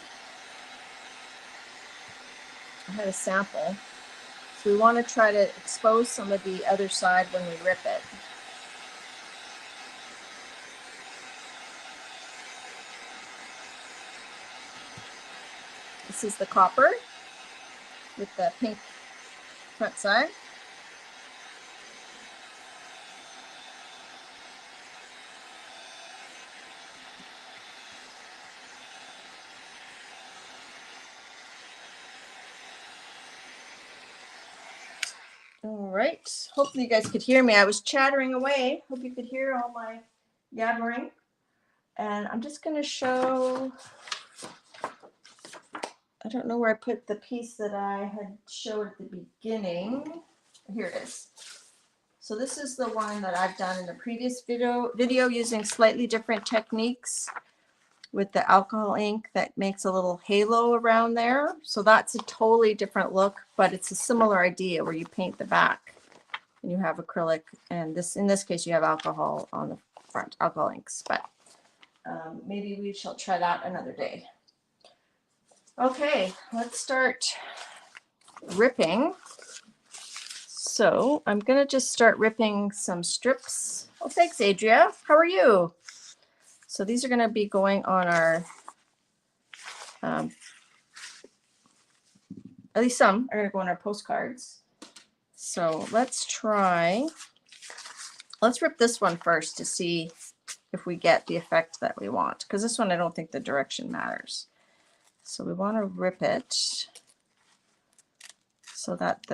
I had a sample. So we want to try to expose some of the other side when we rip it. This is the copper with the pink front side. All right, hopefully you guys could hear me. I was chattering away. Hope you could hear all my yabbering. And I'm just going to show, I don't know where I put the piece that I had showed at the beginning. Here it is. So this is the one that I've done in the previous video using slightly different techniques with the alcohol ink that makes a little halo around there. So that's a totally different look, but it's a similar idea where you paint the back and you have acrylic, and this, in this case, you have alcohol on the front, alcohol inks, but maybe we shall try that another day. Okay, let's start ripping. So I'm gonna just start ripping some strips. Oh, thanks, Adria. How are you? So these are gonna be going on our, at least some are gonna go on our postcards. So let's rip this one first to see if we get the effect that we want, because this one I don't think the direction matters. So we want to rip it so that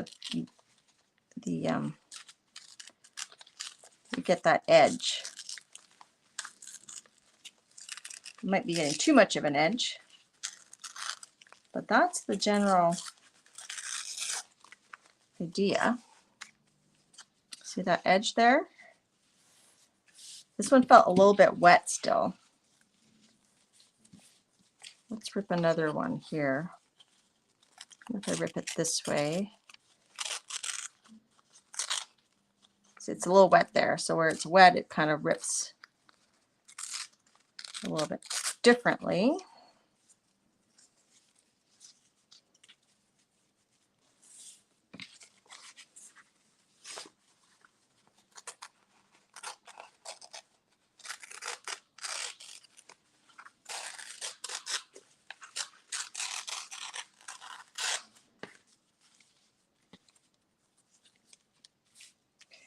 we get that edge. We might be getting too much of an edge, but that's the general idea. See that edge there? This one felt a little bit wet still. Let's rip another one here. If I rip it this way. See, it's a little wet there, so where it's wet, it kind of rips a little bit differently.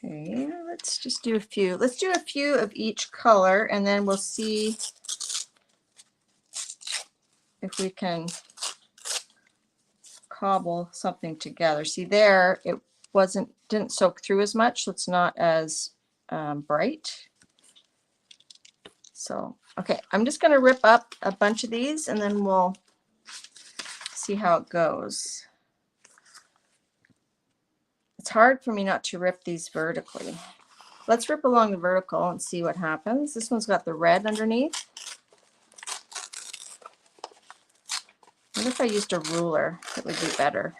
Okay, let's just do a few. Let's do a few of each color, and then we'll see if we can cobble something together. See there, it didn't soak through as much, so it's not as bright. So, okay, I'm just going to rip up a bunch of these, and then we'll see how it goes. It's hard for me not to rip these vertically. Let's rip along the vertical and see what happens. This one's got the red underneath. What if I used a ruler? It would be better.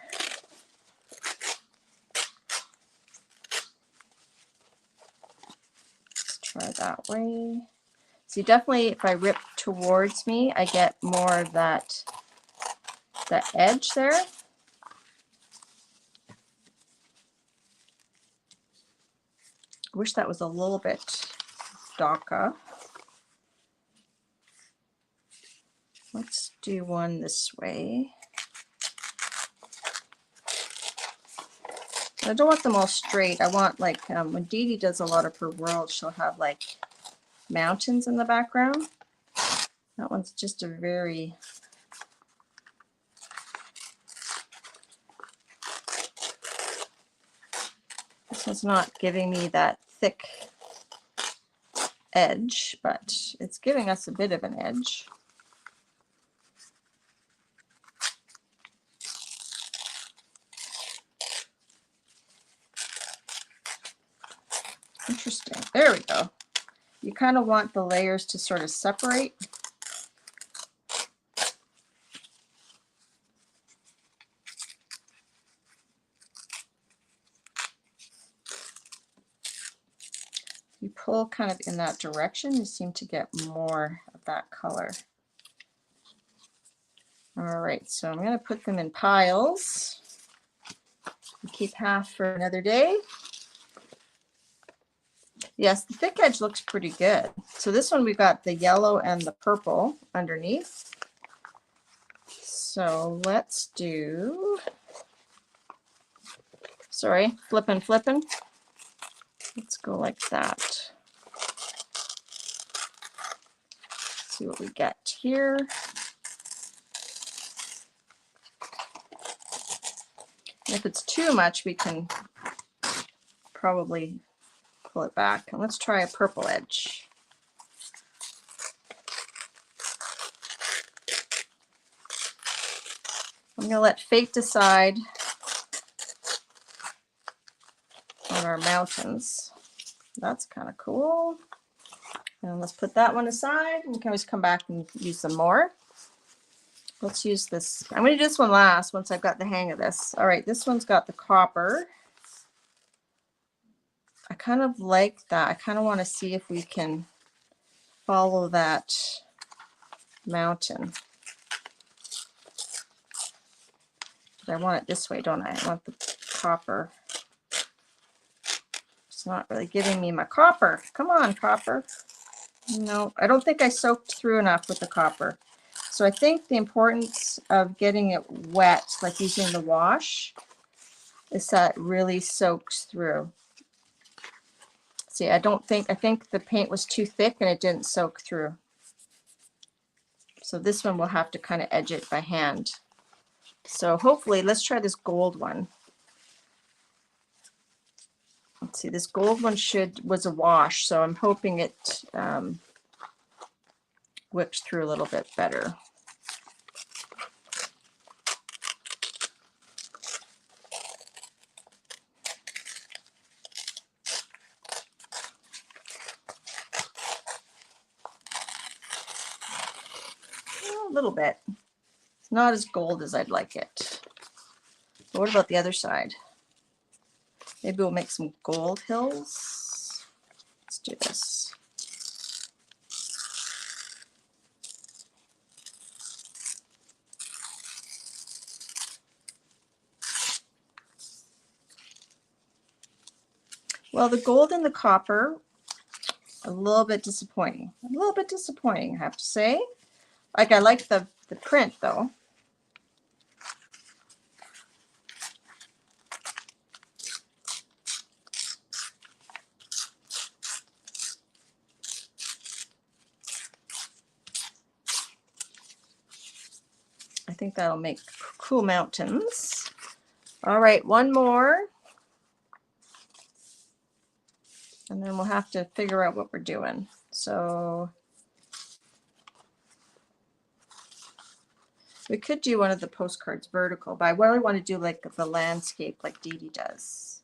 Let's try that way. See, definitely if I rip towards me, I get more of that edge there. I wish that was a little bit darker. Let's do one this way. I don't want them all straight. I want, like, when Dede does a lot of her world, she'll have like mountains in the background. That one's just a very this one's not giving me that thick edge, but it's giving us a bit of an edge. Interesting. There we go. You kind of want the layers to sort of separate. You pull kind of in that direction, you seem to get more of that color. All right, so I'm going to put them in piles. Keep half for another day. Yes, the thick edge looks pretty good. So this one we've got the yellow and the purple underneath. So let's do, sorry, flipping. Let's go like that. See what we get here. If it's too much, we can probably pull it back. And let's try a purple edge. I'm going to let fate decide on our mountains. That's kind of cool. And let's put that one aside. We can always come back and use some more. Let's use this. I'm going to do this one last once I've got the hang of this. All right, this one's got the copper. I kind of like that. I kind of want to see if we can follow that mountain. But I want it this way, don't I? I want the copper. It's not really giving me my copper. Come on, copper. No, I don't think I soaked through enough with the copper. So I think the importance of getting it wet, like using the wash, is that it really soaks through. See, I think the paint was too thick and it didn't soak through. So this one we'll have to kind of edge it by hand. So hopefully, let's try this gold one. Let's see, this gold one was a wash, so I'm hoping it whips through a little bit better. A little bit. It's not as gold as I'd like it. But what about the other side? Maybe we'll make some gold hills. Let's do this. Well, the gold and the copper, a little bit disappointing. A little bit disappointing, I have to say. Like, I like the print, though. I think that'll make cool mountains. All right, one more. And then we'll have to figure out what we're doing. So we could do one of the postcards vertical, but I really want to do like the landscape like Dede does.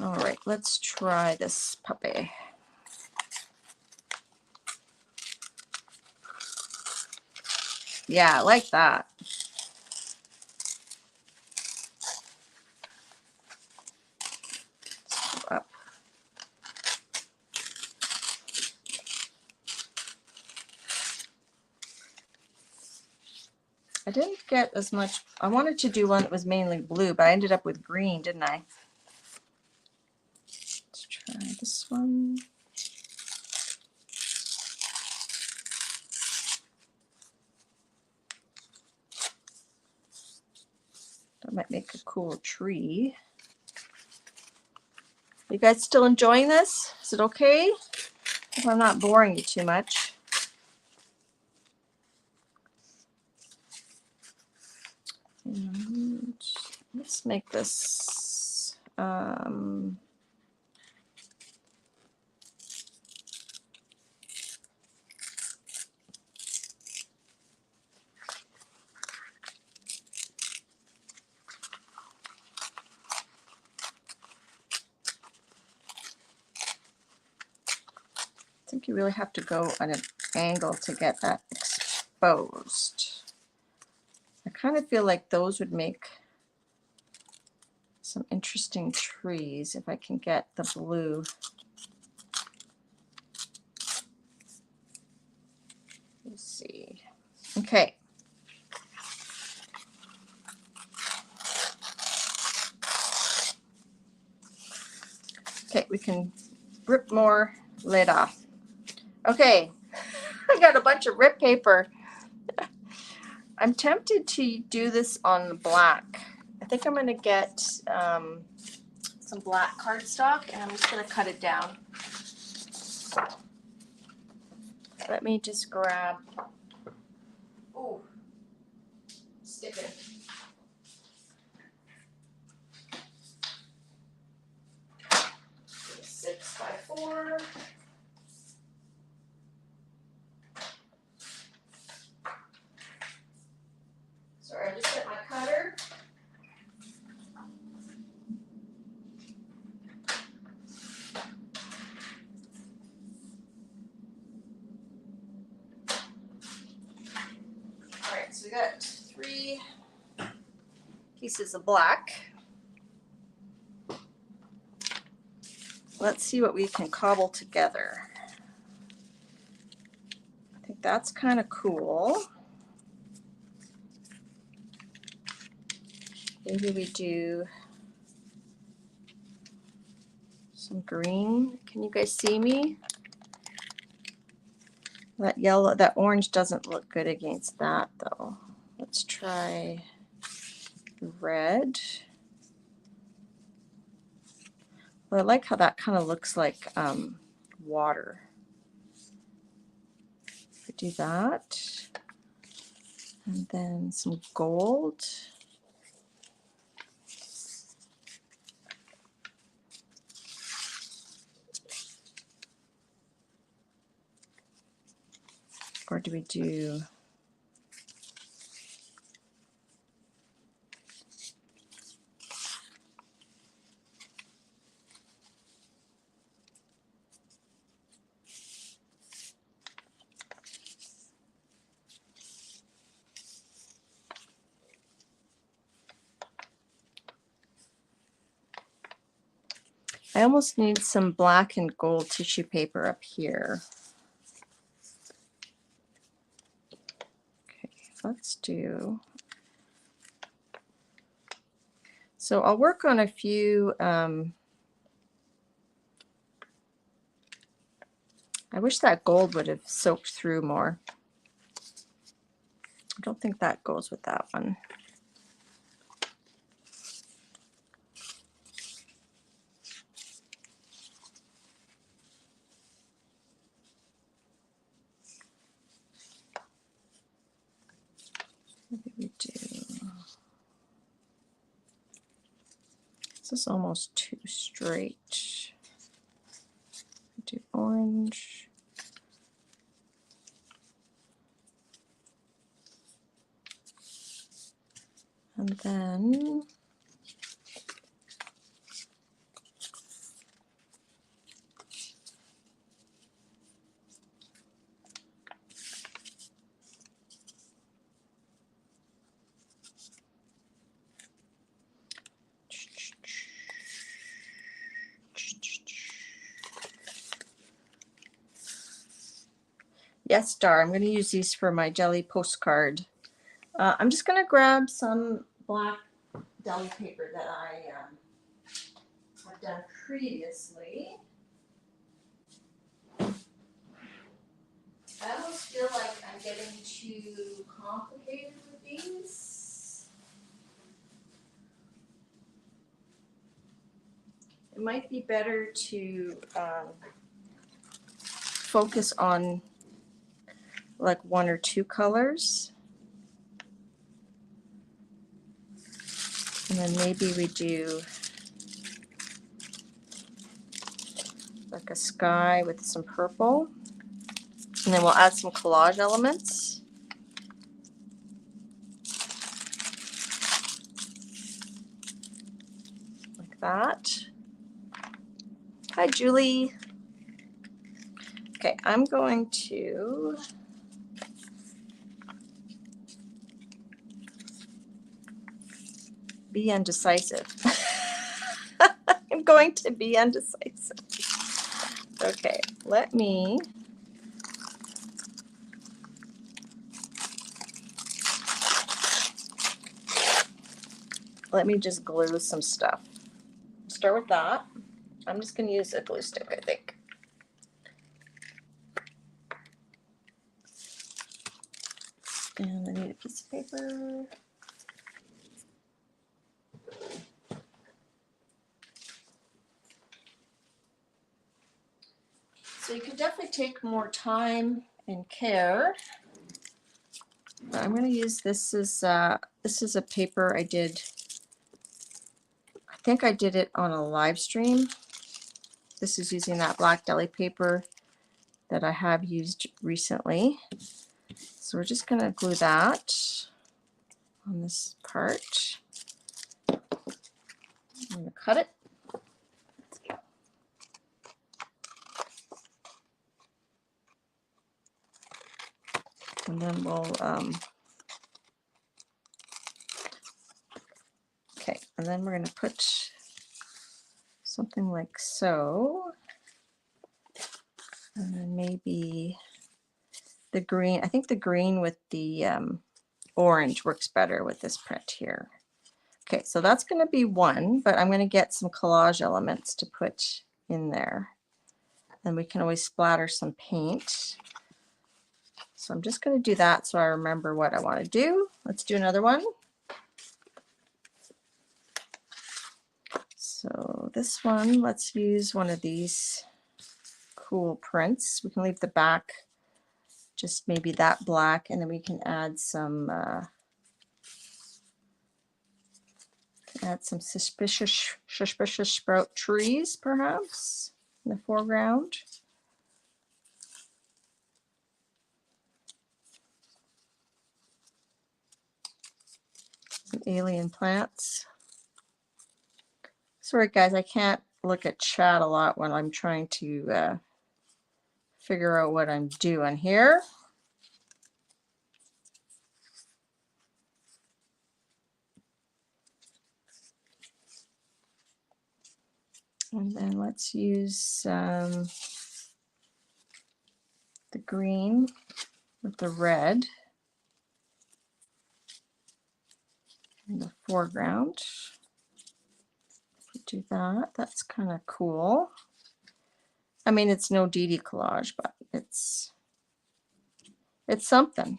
All right, let's try this puppy. Yeah, I like that. Up. I didn't get as much. I wanted to do one that was mainly blue, but I ended up with green, didn't I? Let's try this one. That might make a cool tree. You guys still enjoying this? Is it okay if I'm not boring you too much? And let's make this think you really have to go at an angle to get that exposed. I kind of feel like those would make some interesting trees if I can get the blue. Let's see. Okay. Okay, we can rip more lid off. Okay, I got a bunch of rip paper. I'm tempted to do this on black. I think I'm going to get some black cardstock, and I'm just going to cut it down. Let me just grab, ooh, stick it. A 6x4. Sorry, I just hit my cutter. All right, so we got 3 pieces of black. Let's see what we can cobble together. I think that's kind of cool. Maybe we do some green. Can you guys see me? That yellow, that orange doesn't look good against that though. Let's try red. Well, I like how that kind of looks like water. We do that. And then some gold. Or do we do I almost need some black and gold tissue paper up here. Okay, let's do. So I'll work on a few. I wish that gold would have soaked through more. I don't think that goes with that one. Maybe we do. This is almost too straight. We do orange. And then yes, Star, I'm going to use these for my jelly postcard. I'm just going to grab some black deli paper that I have done previously. I almost feel like I'm getting too complicated with these. It might be better to focus on like 1 or 2 colors. And then maybe we do like a sky with some purple. And then we'll add some collage elements. Like that. Hi, Julie. Okay, I'm going to be undecisive. I'm going to be undecisive. Okay, let me just glue some stuff. Start with that. I'm just going to use a glue stick, I think. And I need a piece of paper. So you can definitely take more time and care. But I'm going to use this is a paper I did. I think I did it on a live stream. This is using that black deli paper that I have used recently. So we're just going to glue that on this part. I'm going to cut it. And then we'll, okay, and then we're going to put something like so. And then maybe the green, I think the green with the orange works better with this print here. Okay, so that's going to be one, but I'm going to get some collage elements to put in there. And we can always splatter some paint. So I'm just going to do that so I remember what I want to do. Let's do another one. So this one, let's use one of these cool prints. We can leave the back just maybe that black, and then we can add some suspicious sprout trees perhaps in the foreground. Some alien plants. Sorry guys, I can't look at chat a lot when I'm trying to figure out what I'm doing here. And then let's use the green with the red in the foreground. Do that. That's kind of cool. I mean, it's no Dede collage, but it's something.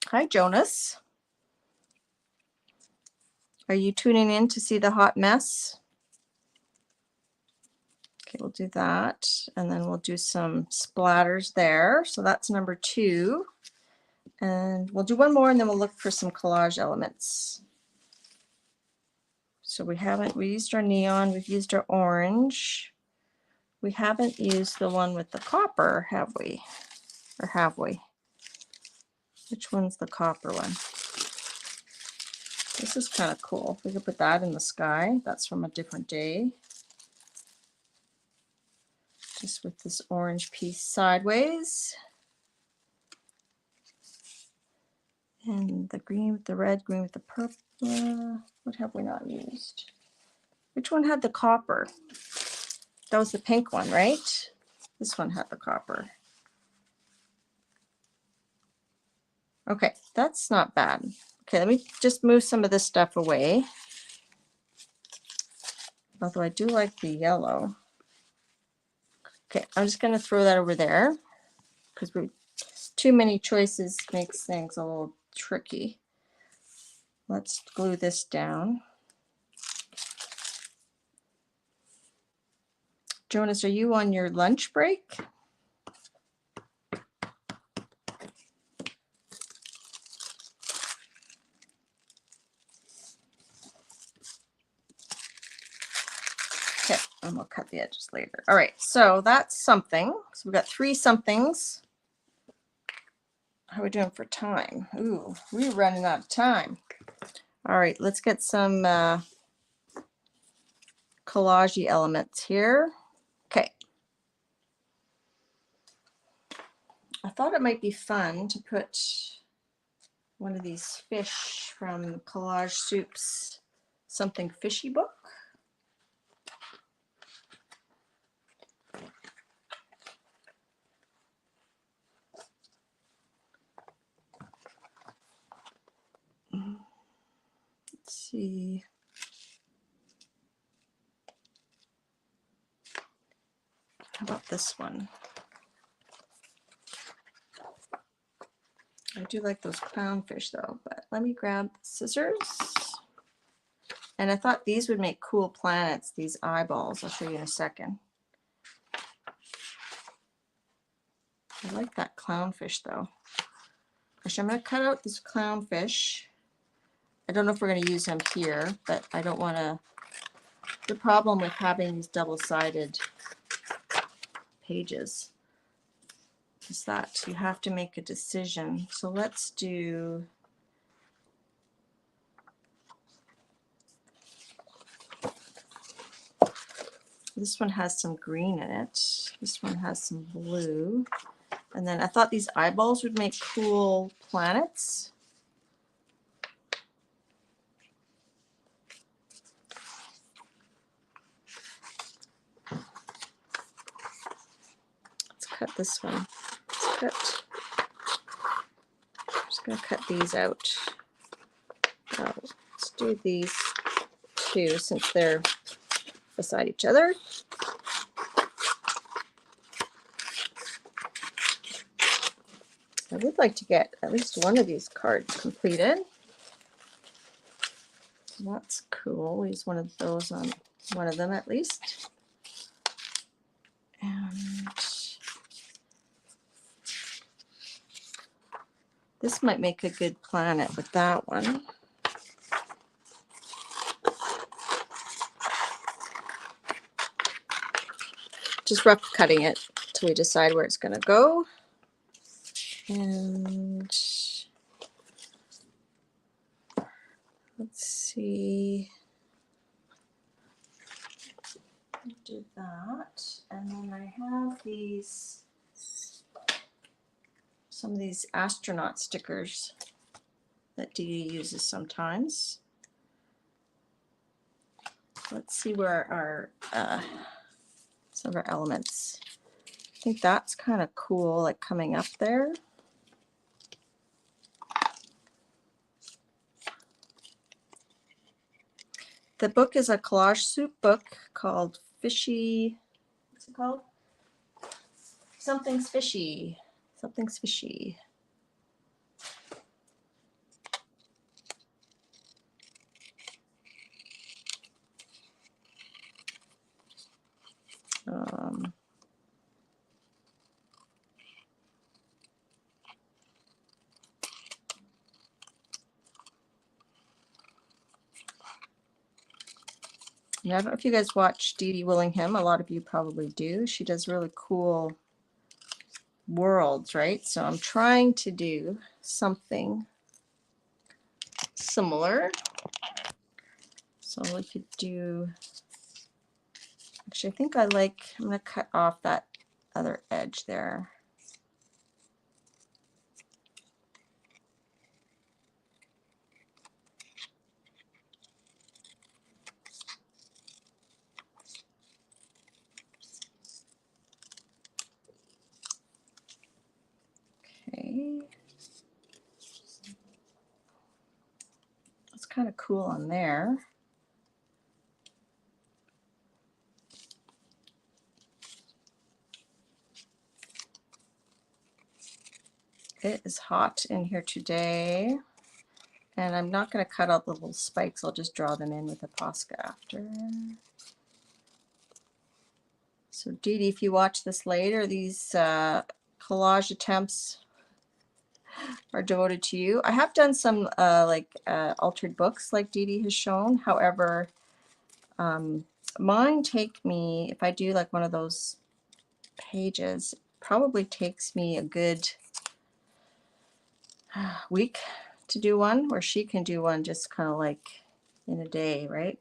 Hi, Jonas. Are you tuning in to see the hot mess? Okay, we'll do that. And then we'll do some splatters there. So that's number 2. And we'll do one more and then we'll look for some collage elements. So we used our neon, we've used our orange. We haven't used the one with the copper, have we? Or have we? Which one's the copper one? This is kind of cool. We could put that in the sky. That's from a different day. Just with this orange piece sideways. And the green with the red, green with the purple. What have we not used? Which one had the copper? That was the pink one, right? This one had the copper. Okay, that's not bad. Okay, let me just move some of this stuff away. Although I do like the yellow. Okay, I'm just going to throw that over there because too many choices makes things a little tricky. Let's glue this down. Jonas, are you on your lunch break? Okay, and we'll cut the edges later. All right, so that's something. So we've got 3 somethings. How are we doing for time? Ooh, we're running out of time. All right, let's get some collage elements here. Okay. I thought it might be fun to put one of these fish from Collage Soup's Something Fishy book. Let's see. How about this one? I do like those clownfish though, but let me grab the scissors. And I thought these would make cool planets, these eyeballs. I'll show you in a second. I like that clownfish though. Actually, I'm going to cut out this clownfish. I don't know if we're going to use him here, but I don't want to. The problem with having these double-sided pages is that you have to make a decision. So let's do this one has some green in it. This one has some blue. And then I thought these eyeballs would make cool planets. Let's cut this one. I'm just going to cut these out. Let's do these two since they're beside each other. I would like to get at least one of these cards completed. That's cool. We'll use one of those on one of them at least. And this might make a good planet with that one. Just rough cutting it till we decide where it's going to go. And let's see. Do that. And then I have these, some of these astronaut stickers that Dede uses sometimes. Let's see where our some of our elements. I think that's kind of cool, like coming up there. The book is a Collage Soup book called Fishy. What's it called? Something's Fishy. Something's Fishy. Yeah, I don't know if you guys watch Dede Willingham. A lot of you probably do. She does really cool worlds, right? So I'm trying to do something similar. So we could do, actually, I think I'm going to cut off that other edge there. Okay. That's kind of cool on there. It is hot in here today, and I'm not going to cut out the little spikes. I'll just draw them in with a Posca after. So Dede, if you watch this later, these collage attempts are devoted to you. I have done some altered books like Dede has shown. However, mine take me, if I do like one of those pages, probably takes me a good week to do one, where she can do one just kind of like in a day, right?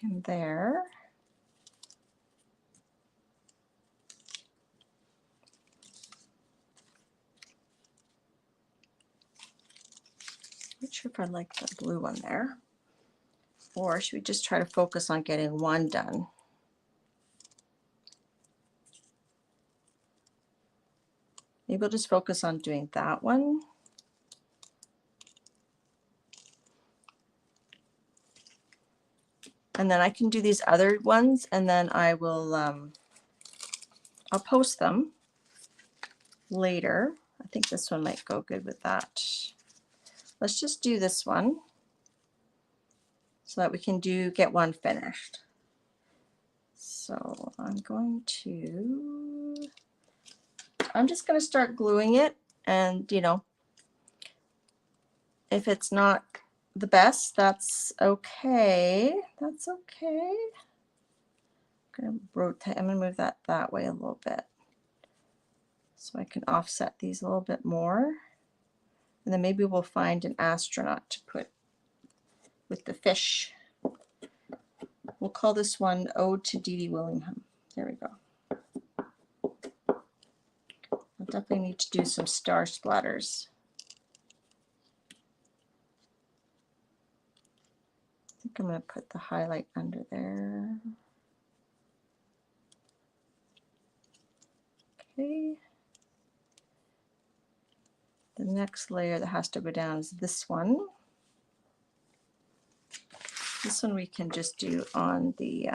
him there. Not sure if I like the blue one there. Or should we just try to focus on getting one done? Maybe we'll just focus on doing that one. And then I can do these other ones, and then I will, I'll post them later. I think this one might go good with that. Let's just do this one so that we can get one finished. So I'm just going to start gluing it, and you know, if it's not the best, that's okay. That's okay. I'm gonna move that way a little bit so I can offset these a little bit more. And then maybe we'll find an astronaut to put with the fish. We'll call this one Ode to Dede Willingham. There we go. I'll definitely need to do some star splatters. I think I'm going to put the highlight under there. Okay. The next layer that has to go down is this one. This one we can just do on the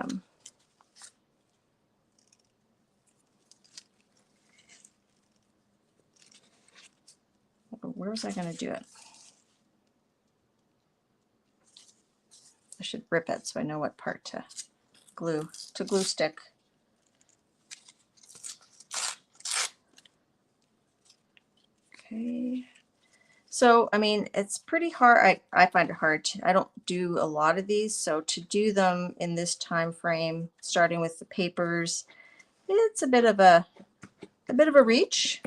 where was I going to do it? I should rip it so I know what part to glue stick. Okay. So, I mean, it's pretty hard. I find it hard. I don't do a lot of these, so to do them in this time frame, starting with the papers, it's a bit of a reach.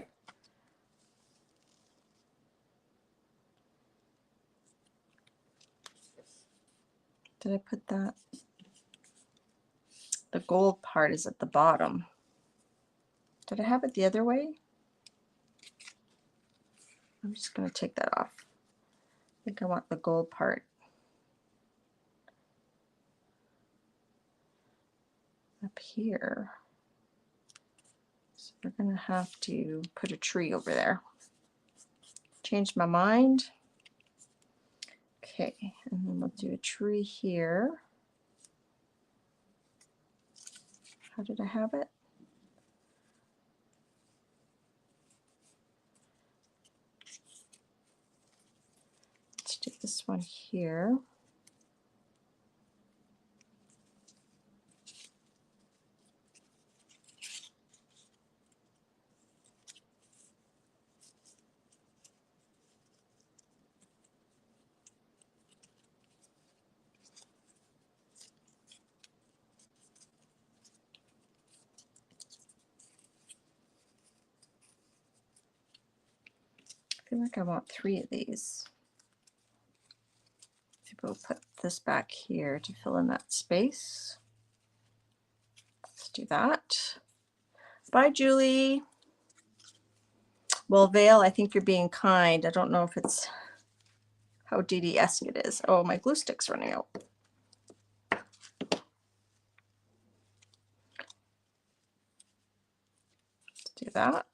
Did I put that? The gold part is at the bottom. Did I have it the other way? I'm just going to take that off. I think I want the gold part up here. So we're going to have to put a tree over there. Changed my mind. Okay, and then we'll do a tree here. How did I have it? Let's do this one here. I feel like I want 3 of these. Maybe we'll put this back here to fill in that space. Let's do that. Bye, Julie. Well, Vale, I think you're being kind. I don't know if it's how Dede-esque it is. Oh, my glue stick's running out. Let's do that.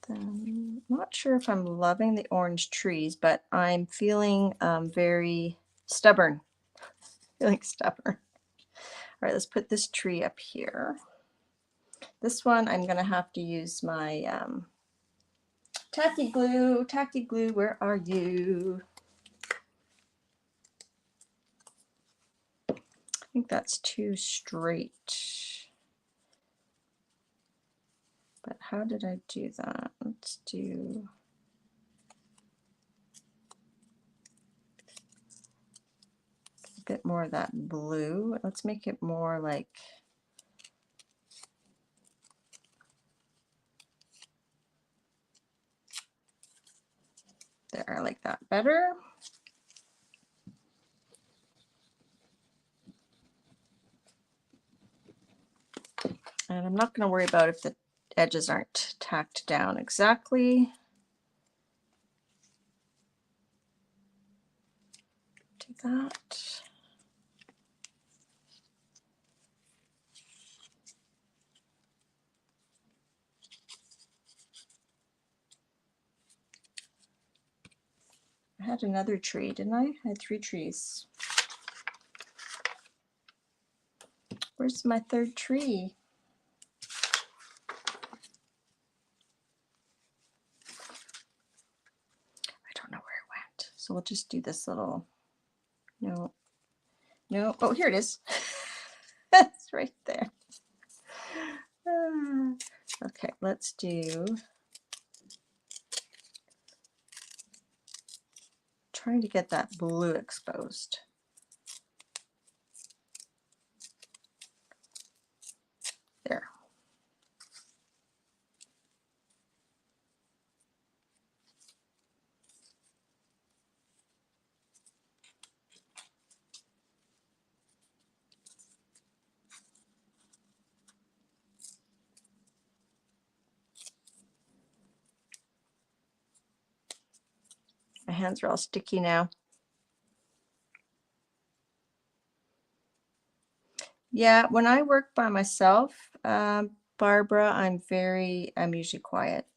Then, I'm not sure if I'm loving the orange trees, but I'm feeling very stubborn. Feeling stubborn. All right, let's put this tree up here. This one I'm going to have to use my tacky glue. Tacky glue, where are you? I think that's too straight. But how did I do that? Let's do a bit more of that blue. Let's make it more like there. I like that better. And I'm not going to worry about if the edges aren't tacked down exactly. Do that. I had another tree, didn't I? I had 3 trees. Where's my 3rd tree? I don't know where it went. So we'll just do this little, no, no. Oh, here it is. It's right there. Okay, let's do, trying to get that blue exposed. There. My hands are all sticky now. Yeah, when I work by myself, Barbara, I'm usually quiet.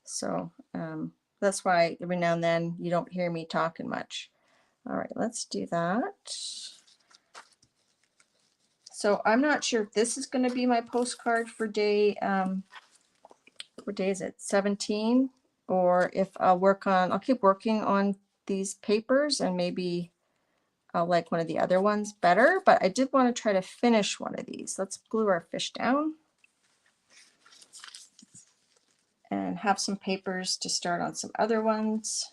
So that's why every now and then you don't hear me talking much. All right, let's do that. So I'm not sure if this is going to be my postcard for day, what day is it? 17, or if I'll keep working on these papers and maybe I'll like one of the other ones better, but I did want to try to finish one of these. Let's glue our fish down and have some papers to start on some other ones.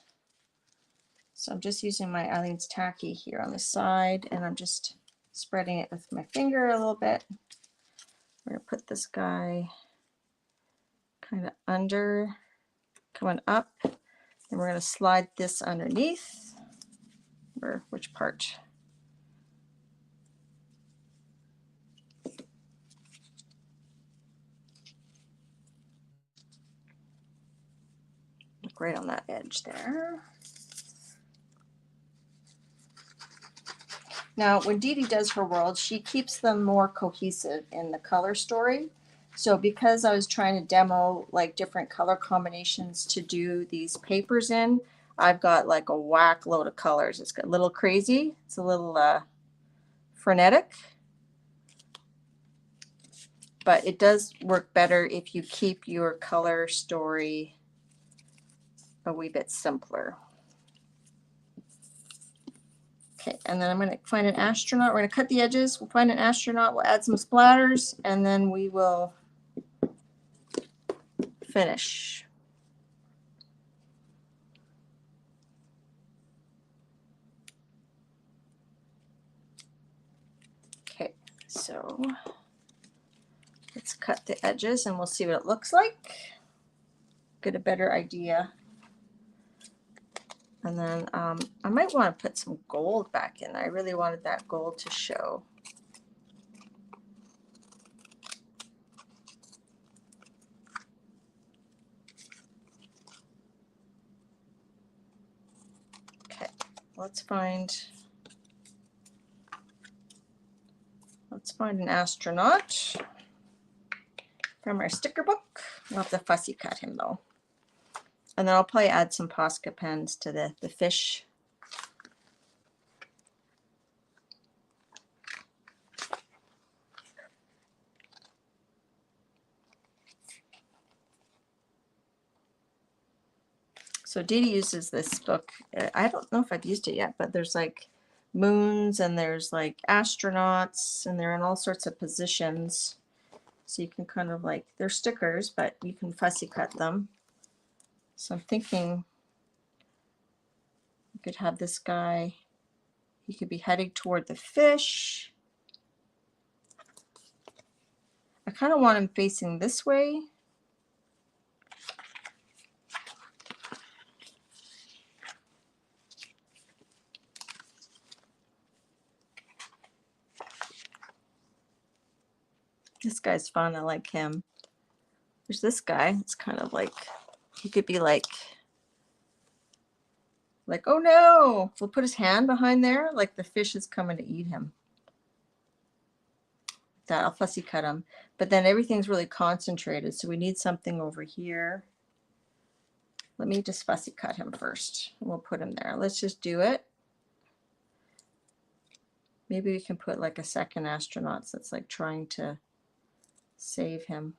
So I'm just using my Eileen's Tacky here on the side, and I'm just spreading it with my finger a little bit. We're going to put this guy kind of under, coming up, and we're going to slide this underneath. Or which part? Look right on that edge there. Now, when Dede does her world, she keeps them more cohesive in the color story. So because I was trying to demo like different color combinations to do these papers in, I've got like a whack load of colors. It's got a little crazy. It's a little frenetic. But it does work better if you keep your color story a wee bit simpler. Okay, and then I'm going to find an astronaut. We're going to cut the edges. We'll find an astronaut. We'll add some splatters, and then we will finish. Okay, so let's cut the edges and we'll see what it looks like. Get a better idea. And then I might want to put some gold back in. I really wanted that gold to show. Okay, let's find an astronaut from our sticker book. We'll have to fussy cut him though. And then I'll probably add some Posca pens to the fish. So Dede uses this book. I don't know if I've used it yet, but there's like moons and there's like astronauts and they're in all sorts of positions. So you can kind of like, they're stickers, but you can fussy cut them. So I'm thinking you could have this guy, he could be heading toward the fish. I kind of want him facing this way. This guy's fun. I like him. There's this guy. It's kind of like, he could be like, oh no, we'll put his hand behind there, like the fish is coming to eat him. That I'll fussy cut him, but then everything's really concentrated, so we need something over here. Let me just fussy cut him first, and we'll put him there. Let's just do it. Maybe we can put like a second astronaut that's like trying to save him.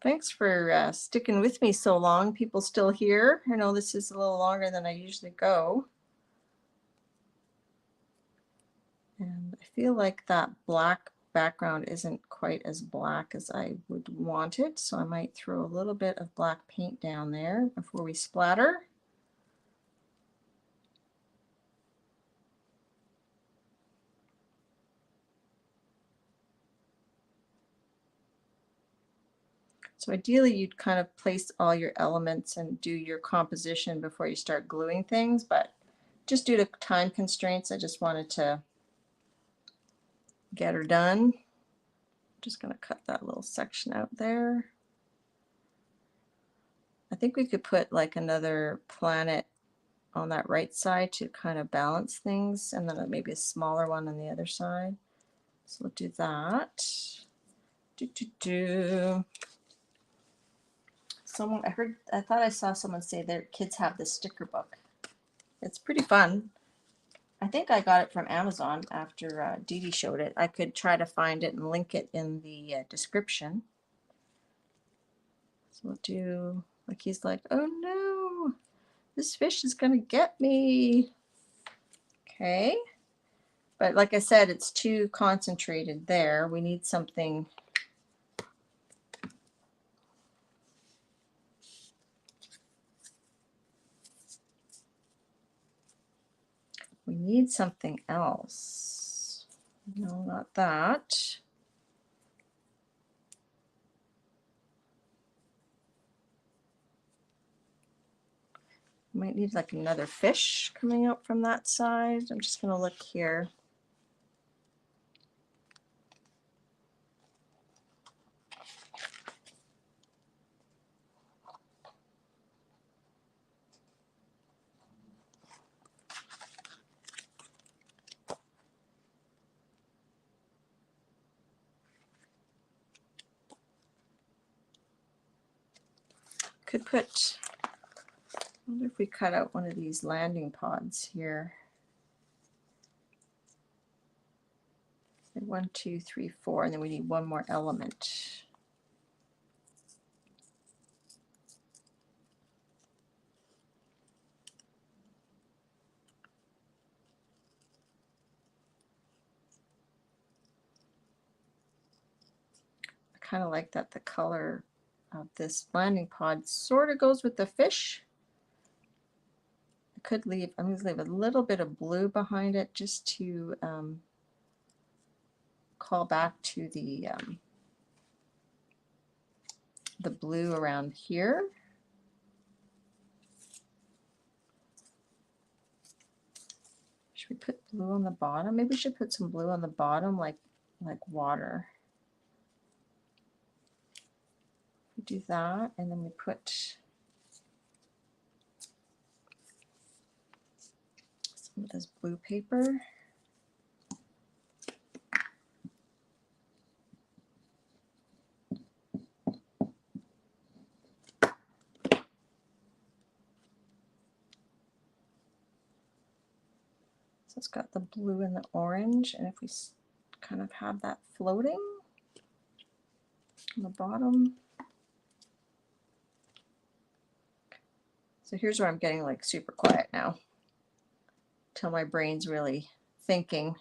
Thanks for sticking with me so long. People still here. I know this is a little longer than I usually go. And I feel like that black background isn't quite as black as I would want it. So I might throw a little bit of black paint down there before we splatter. So ideally you'd kind of place all your elements and do your composition before you start gluing things, but just due to time constraints, I just wanted to get her done. I'm just going to cut that little section out there. I think we could put like another planet on that right side to kind of balance things, and then maybe a smaller one on the other side. So we'll do that. Someone, I thought I saw someone say their kids have this sticker book. It's pretty fun. I think I got it from Amazon after Dede showed it. I could try to find it and link it in the description. So we'll do, like he's like, oh no, this fish is gonna get me. Okay. But like I said, it's too concentrated there. We need something. We need something else. No, not that. Might need like another fish coming out from that side. I'm just going to look here. Could put, I wonder if we cut out one of these landing pods here. 1, 2, 3, 4, and then we need one more element. I kind of like that the color of this landing pod sort of goes with the fish. I could leave, I'm going to leave a little bit of blue behind it just to call back to the blue around here. Should we put blue on the bottom? Maybe we should put some blue on the bottom, like water. We do that, and then we put some of this blue paper. So it's got the blue and the orange, and if we kind of have that floating on the bottom. So here's where I'm getting like super quiet now, till my brain's really thinking.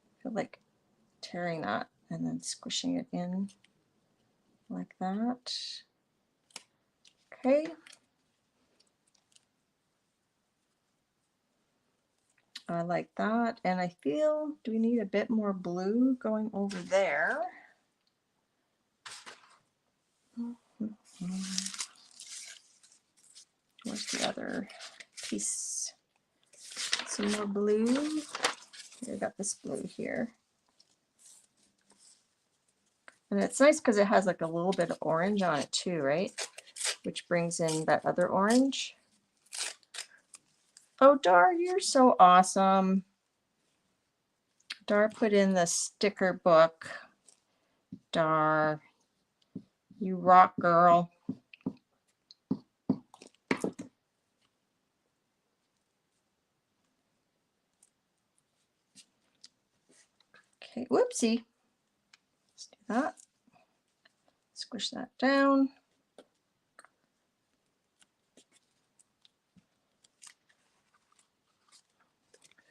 I feel like tearing that and then squishing it in like that. Okay. I like that. And I feel, do we need a bit more blue going over there? Where's the other piece? Some more blue. I got this blue here. And it's nice because it has like a little bit of orange on it too, right? Which brings in that other orange. Oh, Dar, you're so awesome. Dar put in the sticker book. Dar, you rock, girl. Okay, whoopsie. Let's do that. Squish that down.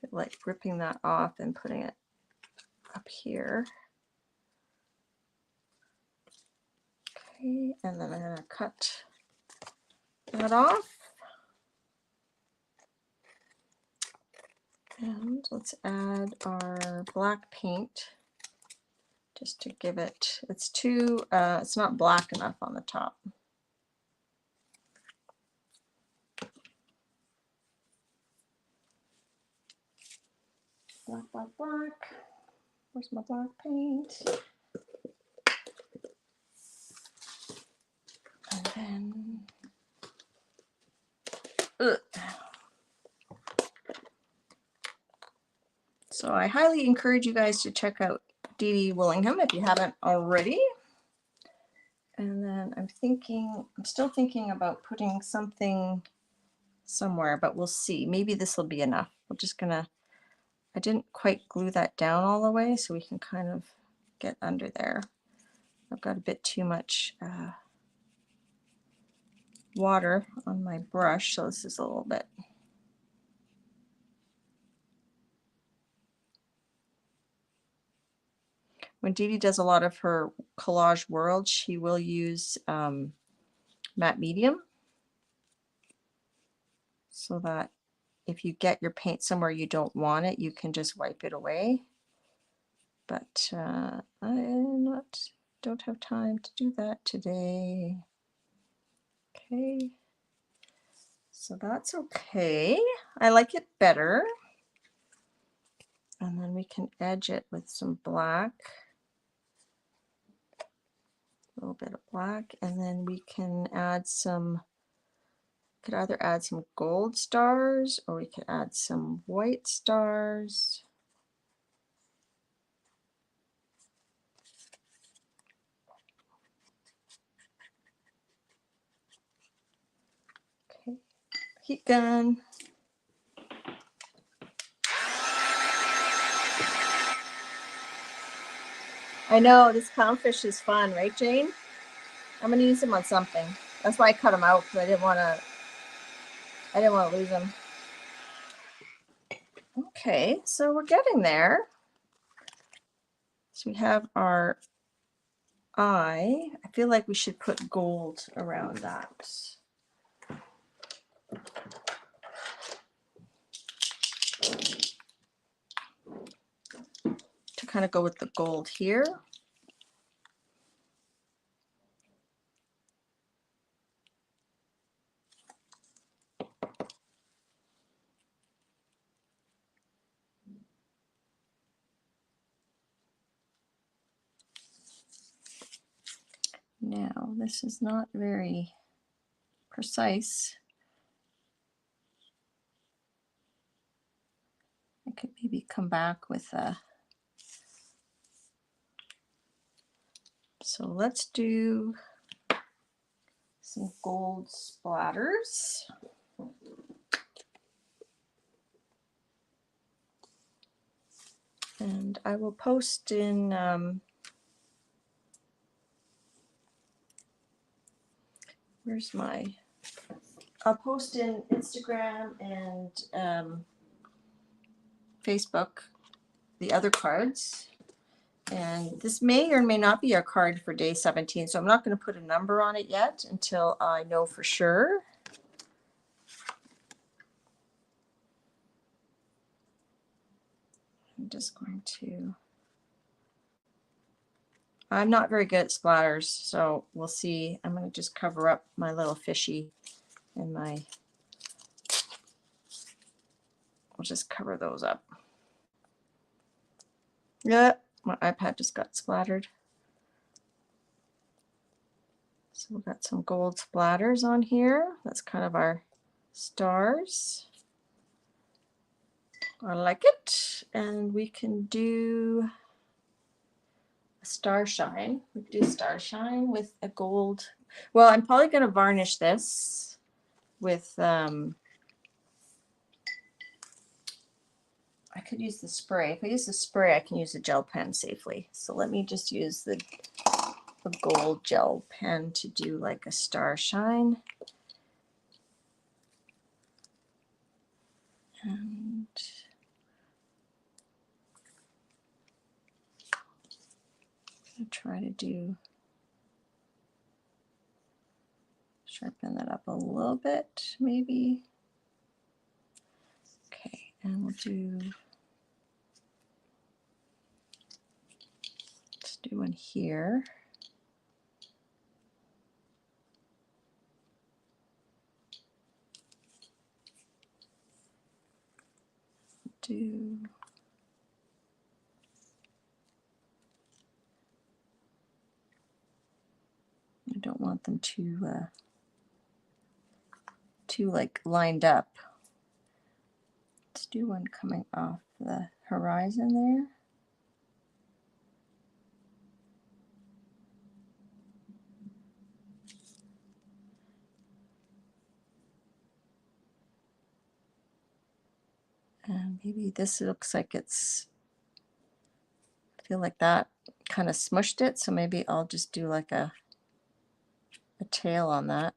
I like ripping that off and putting it up here. Okay, and then I'm going to cut that off. And let's add our black paint just to give it, it's too, it's not black enough on the top. Black, black, black. Where's my black paint? And then, ugh. So I highly encourage you guys to check out Dede Willingham if you haven't already. And then I'm still thinking about putting something somewhere, but we'll see. Maybe this will be enough. We're just gonna, I didn't quite glue that down all the way, so we can kind of get under there. I've got a bit too much water on my brush, so this is a little bit. When Dede does a lot of her collage world, she will use matte medium, so that if you get your paint somewhere you don't want it, you can just wipe it away. But I don't have time to do that today. Okay, so that's okay. I like it better. And then we can edge it with some black. A little bit of black, and then we can add some, could either add some gold stars or we could add some white stars. Okay, heat gun. I know this clownfish is fun, right, Jane? I'm gonna use him on something. That's why I cut him out, because I didn't want to lose him. Okay, so we're getting there. So we have our eye. I feel like we should put gold around that. To kind of go with the gold here. Now, this is not very precise. I could maybe come back with a, so let's do some gold splatters. And I will post in where's my, I'll post in Instagram and Facebook the other cards. And this may or may not be our card for day 17, so I'm not going to put a number on it yet until I know for sure. I'm just going to, I'm not very good at splatters, so we'll see. I'm going to just cover up my little fishy and my, we'll just cover those up. Yeah, my iPad just got splattered. So we've got some gold splatters on here. That's kind of our stars. I like it. And we can do a star shine. We can do star shine with a gold. Well, I'm probably going to varnish this with, I could use the spray. If I use the spray, I can use a gel pen safely. So let me just use the gold gel pen to do like a star shine. And I'm going to try to do, sharpen that up a little bit, maybe. Okay, and we'll do, let's do one here. Do I don't want them too like lined up. Let's do one coming off the horizon there. And maybe this looks like it's, I feel like that kind of smushed it, so maybe I'll just do like a tail on that.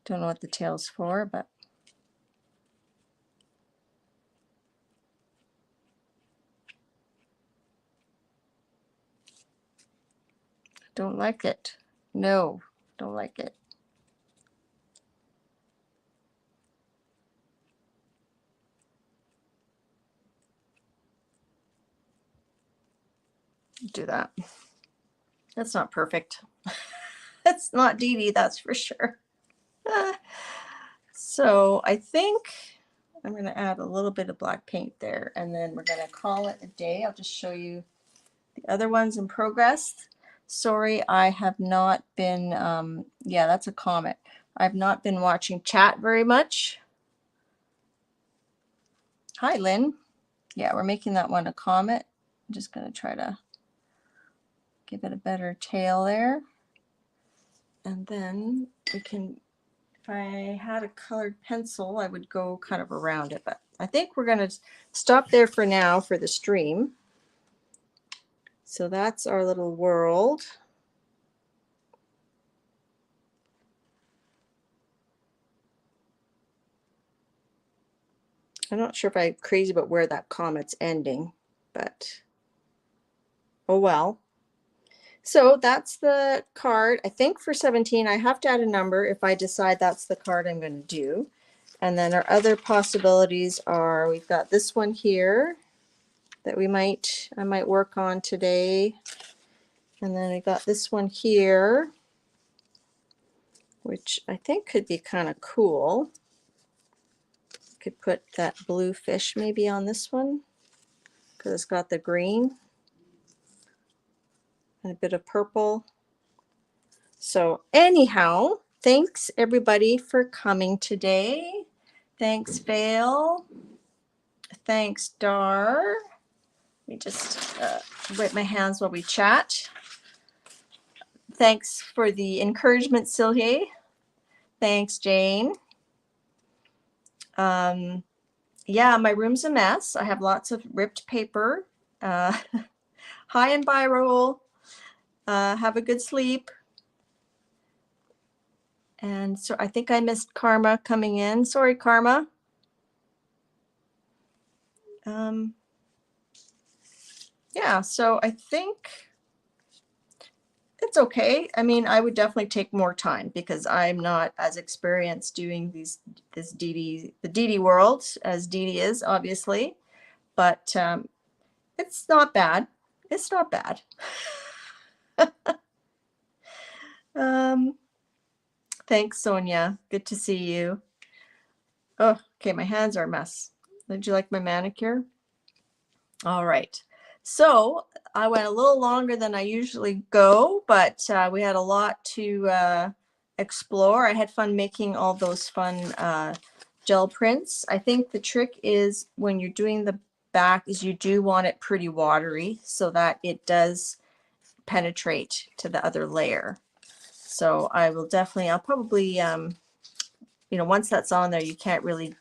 Don't know what the tail's for, but don't like it. No, don't like it. Do that. That's not perfect. That's not Dede, that's for sure. So I think I'm going to add a little bit of black paint there, and then we're going to call it a day. I'll just show you the other ones in progress. Sorry, I have not been, yeah, that's a comment. I've not been watching chat very much. Hi, Lynn. Yeah, we're making that one a comet. I'm just going to try to give it a better tail there. And then we can, if I had a colored pencil, I would go kind of around it, but I think we're going to stop there for now for the stream. So that's our little world. I'm not sure if I'm crazy about where that comet's ending, but oh well. So that's the card. I think for 17, I have to add a number if I decide that's the card I'm going to do. And then our other possibilities are, we've got this one here that I might work on today. And then I got this one here, which I think could be kind of cool. Could put that blue fish maybe on this one because it's got the green and a bit of purple. So anyhow, thanks everybody for coming today. Thanks, Vale. Thanks, Dar. Let me just wipe my hands while we chat. Thanks for the encouragement, Sylvie. Thanks, Jane. Yeah, my room's a mess. I have lots of ripped paper. Hi, and Biro. Have a good sleep. And so I think I missed Karma coming in. Sorry, Karma. Yeah, so I think it's okay. I mean, I would definitely take more time because I'm not as experienced doing the Dede world as Dede is, obviously. but it's not bad. It's not bad. Thanks, Sonia. Good to see you. Oh, okay, my hands are a mess. Did you like my manicure? All right. So I went a little longer than I usually go, but we had a lot to explore. I had fun making all those fun gel prints. I think the trick is when you're doing the back is you do want it pretty watery so that it does penetrate to the other layer. So I will definitely, I'll probably, you know, once that's on there, you can't really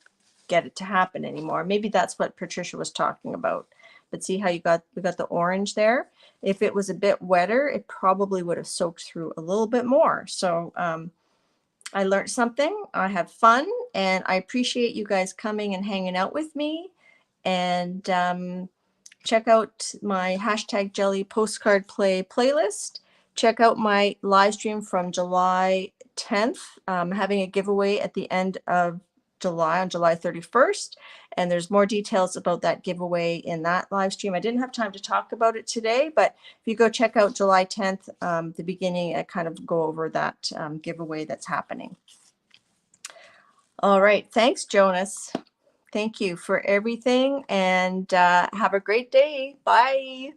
get it to happen anymore. Maybe that's what Patricia was talking about. But see how we got the orange there? If it was a bit wetter, it probably would have soaked through a little bit more. So I learned something. I had fun, and I appreciate you guys coming and hanging out with me. And check out my hashtag Jelly postcard play playlist. Check out my live stream from July 10th. Having a giveaway at the end of July, on July 31st. And there's more details about that giveaway in that live stream. I didn't have time to talk about it today, but if you go check out July 10th, the beginning, I kind of go over that giveaway that's happening. All right. Thanks, Jonas. Thank you for everything, and have a great day. Bye.